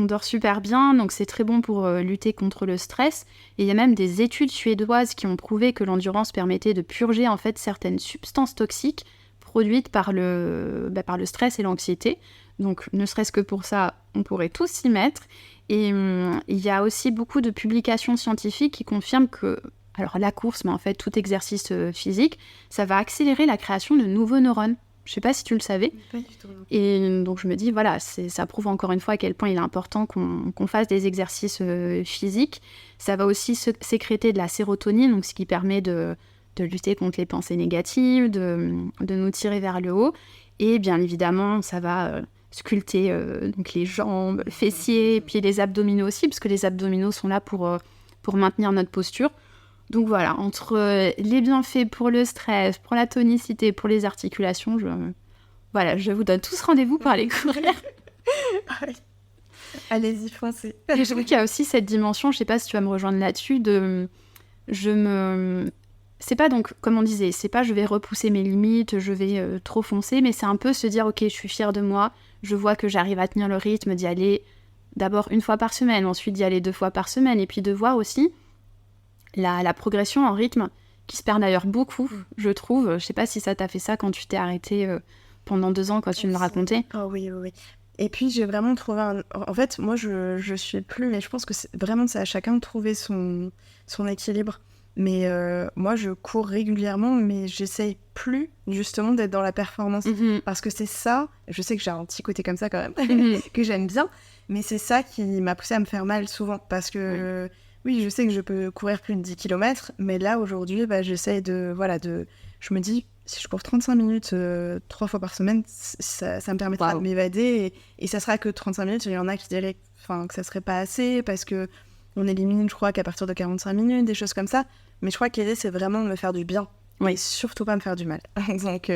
dort super bien, donc c'est très bon pour lutter contre le stress. Et il y a même des études suédoises qui ont prouvé que l'endurance permettait de purger en fait certaines substances toxiques produites par le stress et l'anxiété. Donc ne serait-ce que pour ça, on pourrait tous s'y mettre. Et il y a aussi beaucoup de publications scientifiques qui confirment que, alors la course, mais en fait tout exercice physique, ça va accélérer la création de nouveaux neurones. Je sais pas si tu le savais. Pas du tout. Et donc je me dis, voilà, ça prouve encore une fois à quel point il est important qu'on fasse des exercices physiques. Ça va aussi sécréter de la sérotonine, donc ce qui permet de lutter contre les pensées négatives, de nous tirer vers le haut. Et bien évidemment, ça va sculpter donc les jambes, les fessiers, puis les abdominaux aussi, parce que les abdominaux sont là pour maintenir notre posture. Donc voilà, entre les bienfaits pour le stress, pour la tonicité, pour les articulations, je vous donne tous rendez-vous pour aller courir. Allez-y, foncez. Et je trouve qu'il y a aussi cette dimension, je sais pas si tu vas me rejoindre là-dessus, c'est pas donc, comme on disait, c'est pas je vais repousser mes limites, je vais trop foncer, mais c'est un peu se dire, ok, je suis fière de moi, je vois que j'arrive à tenir le rythme d'y aller d'abord 1 fois par semaine, ensuite d'y aller 2 fois par semaine, et puis de voir aussi la progression en rythme, qui se perd d'ailleurs beaucoup, je trouve. Je sais pas si ça t'a fait ça quand tu t'es arrêtée pendant 2 ans, quand tu me le racontais. Oh oui. Et puis j'ai vraiment trouvé En fait, moi je suis plus, mais je pense que c'est à chacun de trouver son équilibre. Mais moi je cours régulièrement, mais j'essaye plus justement d'être dans la performance. Parce que c'est ça, je sais que j'ai un petit côté comme ça quand même, que j'aime bien, mais c'est ça qui m'a poussée à me faire mal souvent. Parce que... Oui, je sais que je peux courir plus de 10 km, mais là, aujourd'hui, j'essaie je me dis, si je cours 35 minutes 3 fois par semaine, ça me permettra de m'évader, et ça sera que 35 minutes. Il y en a qui diraient que ça serait pas assez, parce que on élimine, je crois, qu'à partir de 45 minutes, des choses comme ça. Mais je crois que l'idée, c'est vraiment de me faire du bien, et surtout pas me faire du mal. Donc...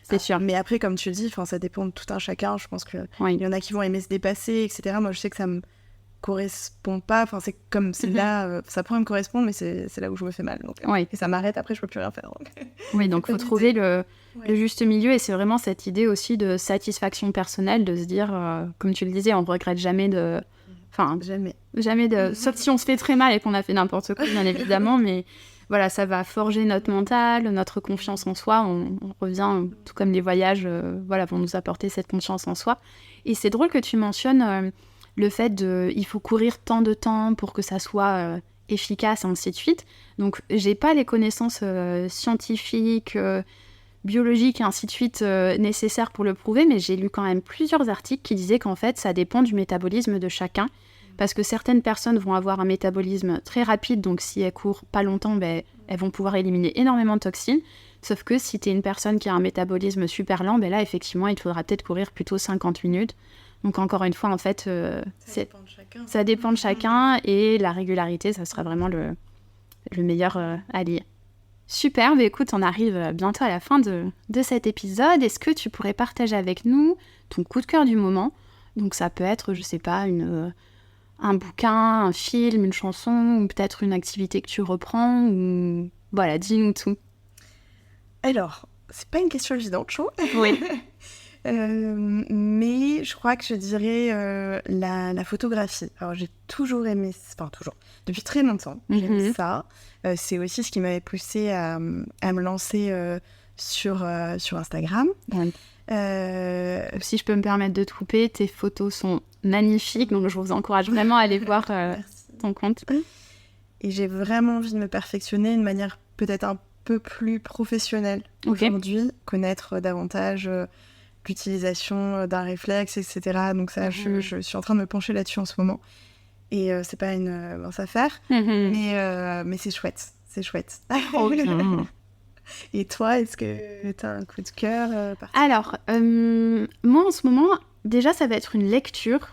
c'est sûr. Mais après, comme tu le dis, ça dépend de tout un chacun. Je pense qu'il y en a qui vont aimer se dépasser, etc. Moi, je sais que ça me correspond pas, c'est comme c'est là, ça pourrait me correspondre, mais c'est là où je me fais mal, donc, et ça m'arrête, après je peux plus rien faire, donc. Oui, donc faut trouver le juste milieu, et c'est vraiment cette idée aussi de satisfaction personnelle, de se dire, comme tu le disais, on ne regrette jamais jamais sauf si on se fait très mal et qu'on a fait n'importe quoi, bien évidemment, mais voilà, ça va forger notre mental, notre confiance en soi, on revient, tout comme les voyages vont nous apporter cette confiance en soi. Et c'est drôle que tu mentionnes le fait il faut courir tant de temps pour que ça soit efficace, et ainsi de suite. Donc, j'ai pas les connaissances scientifiques, biologiques, et ainsi de suite, nécessaires pour le prouver, mais j'ai lu quand même plusieurs articles qui disaient qu'en fait, ça dépend du métabolisme de chacun, parce que certaines personnes vont avoir un métabolisme très rapide, donc si elles courent pas longtemps, elles vont pouvoir éliminer énormément de toxines. Sauf que si t'es une personne qui a un métabolisme super lent, là, effectivement, il te faudra peut-être courir plutôt 50 minutes. Donc encore une fois, en fait, ça dépend de chacun, et la régularité, ça sera vraiment le meilleur allié. Super, écoute, on arrive bientôt à la fin de cet épisode. Est-ce que tu pourrais partager avec nous ton coup de cœur du moment ? Donc ça peut être, je sais pas, un bouquin, un film, une chanson, ou peut-être une activité que tu reprends, ou... Voilà, dis-nous tout. Alors, c'est pas une question évidente, chaud. Oui. Mais je crois que je dirais la photographie. Alors j'ai toujours aimé, depuis très longtemps, j'aime ça. C'est aussi ce qui m'avait poussée à me lancer sur Instagram. Ouais. Si je peux me permettre de te couper, tes photos sont magnifiques, donc je vous encourage vraiment à aller voir ton compte. Et j'ai vraiment envie de me perfectionner de manière peut-être un peu plus professionnelle aujourd'hui, connaître davantage l'utilisation d'un réflexe, etc. Donc ça, je suis en train de me pencher là-dessus en ce moment. Et c'est pas une mince affaire, mais c'est chouette. C'est chouette. Et toi, est-ce que tu as un coup de cœur Alors, moi en ce moment, déjà ça va être une lecture.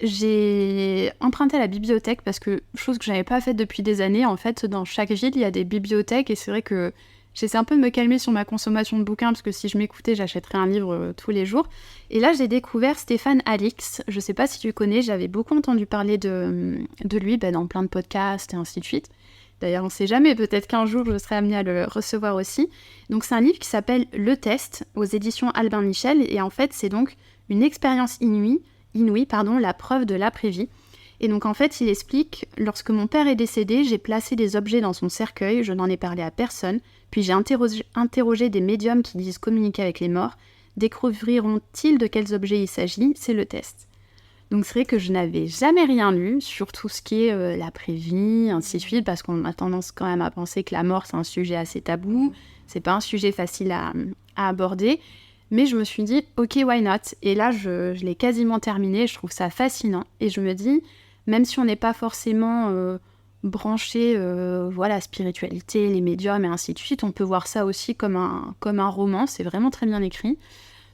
J'ai emprunté à la bibliothèque parce que, chose que je n'avais pas faite depuis des années, en fait, dans chaque ville, il y a des bibliothèques, et c'est vrai que j'essaie un peu de me calmer sur ma consommation de bouquins, parce que si je m'écoutais, j'achèterais un livre tous les jours. Et là, j'ai découvert Stéphane Alix. Je sais pas si tu connais, j'avais beaucoup entendu parler de lui dans plein de podcasts et ainsi de suite. D'ailleurs, on ne sait jamais, peut-être qu'un jour, je serai amenée à le recevoir aussi. Donc, c'est un livre qui s'appelle Le Test, aux éditions Albin Michel. Et en fait, c'est donc une expérience inouïe, la preuve de l'après-vie. Et donc, en fait, il explique, lorsque mon père est décédé, j'ai placé des objets dans son cercueil, je n'en ai parlé à personne, puis j'ai interrogé des médiums qui disent communiquer avec les morts. Découvriront-ils de quels objets il s'agit ? C'est le test. Donc c'est vrai que je n'avais jamais rien lu sur tout ce qui est l'après-vie, ainsi de suite, parce qu'on a tendance quand même à penser que la mort, c'est un sujet assez tabou, c'est pas un sujet facile à aborder, mais je me suis dit, ok, why not ? Et là, je l'ai quasiment terminé, je trouve ça fascinant, et je me dis, même si on n'est pas forcément branché, spiritualité, les médiums et ainsi de suite, on peut voir ça aussi comme un roman, c'est vraiment très bien écrit.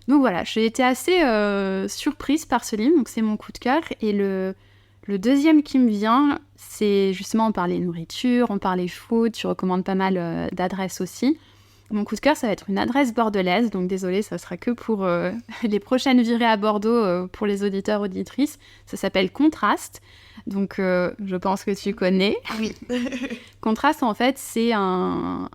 Donc voilà, j'ai été assez surprise par ce livre, donc c'est mon coup de cœur. Et le deuxième qui me vient, c'est justement, on parlait nourriture, on parlait food, tu recommandes pas mal d'adresses aussi. Mon coup de cœur, ça va être une adresse bordelaise, donc désolée, ça sera que pour les prochaines virées à Bordeaux pour les auditeurs, auditrices. Ça s'appelle Contraste, donc je pense que tu connais. Oui. Contraste, en fait, c'est un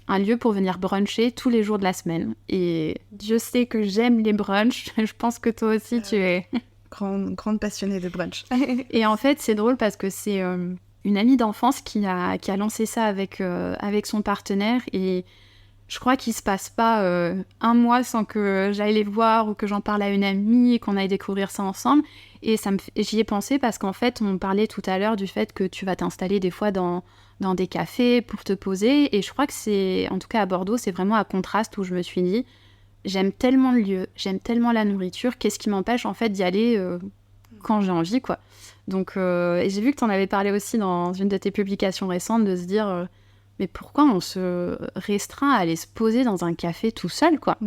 lieu pour venir bruncher tous les jours de la semaine. Et Dieu sait que j'aime les brunchs, je pense que toi aussi tu es... Grande passionnée de brunch. Et en fait, c'est drôle parce que c'est une amie d'enfance qui a lancé ça avec son partenaire, et je crois qu'il se passe pas un mois sans que j'aille les voir ou que j'en parle à une amie et qu'on aille découvrir ça ensemble. Et j'y ai pensé parce qu'en fait, on parlait tout à l'heure du fait que tu vas t'installer des fois dans des cafés pour te poser. Et je crois que c'est, en tout cas à Bordeaux, c'est vraiment à Contraste où je me suis dit, j'aime tellement le lieu, j'aime tellement la nourriture, qu'est-ce qui m'empêche en fait d'y aller quand j'ai envie, quoi. Donc, et j'ai vu que tu en avais parlé aussi dans une de tes publications récentes, de se dire mais pourquoi on se restreint à aller se poser dans un café tout seul, quoi.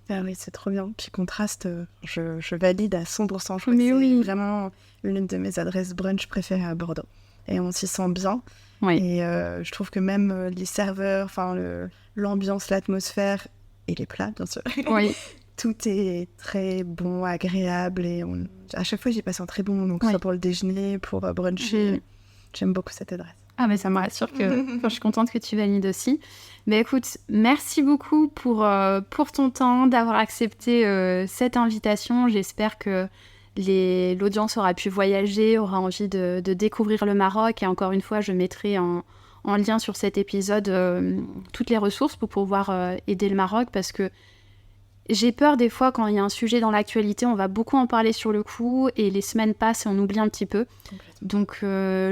Ah oui, c'est trop bien. Puis Contraste, je valide à 100%. Je crois mais que oui, c'est vraiment l'une de mes adresses brunch préférées à Bordeaux. Et on s'y sent bien. Oui. Et je trouve que même les serveurs, l'ambiance, l'atmosphère et les plats, bien sûr. Oui. Tout est très bon, agréable. Et à chaque fois, j'y passe un très bon moment, que ce soit pour le déjeuner, pour bruncher. J'aime beaucoup cette adresse. Ah, mais ça me rassure que je suis contente que tu valides aussi. Mais écoute, merci beaucoup pour ton temps, d'avoir accepté cette invitation. J'espère que l'audience aura pu voyager, aura envie de découvrir le Maroc. Et encore une fois, je mettrai en lien sur cet épisode toutes les ressources pour pouvoir aider le Maroc, parce que j'ai peur des fois, quand il y a un sujet dans l'actualité, on va beaucoup en parler sur le coup et les semaines passent et on oublie un petit peu. Donc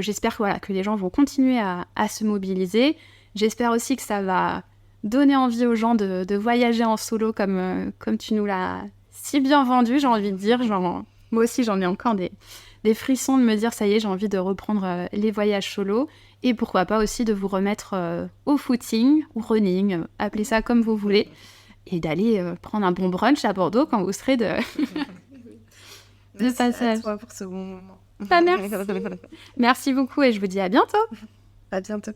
j'espère que les gens vont continuer à se mobiliser. J'espère aussi que ça va donner envie aux gens de voyager en solo comme tu nous l'as si bien vendu, j'ai envie de dire. Moi aussi, j'en ai encore des frissons de me dire, ça y est, j'ai envie de reprendre les voyages solo. Et pourquoi pas aussi de vous remettre au footing ou running, appelez ça comme vous voulez. Et d'aller prendre un bon brunch à Bordeaux quand vous serez de passage. Merci à toi pour ce bon moment. Merci. Merci beaucoup et je vous dis à bientôt. À bientôt.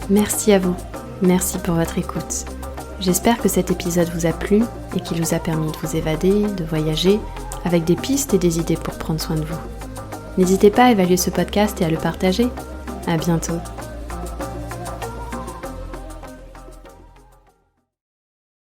Merci à vous. Merci pour votre écoute. J'espère que cet épisode vous a plu et qu'il vous a permis de vous évader, de voyager, avec des pistes et des idées pour prendre soin de vous. N'hésitez pas à évaluer ce podcast et à le partager. À bientôt.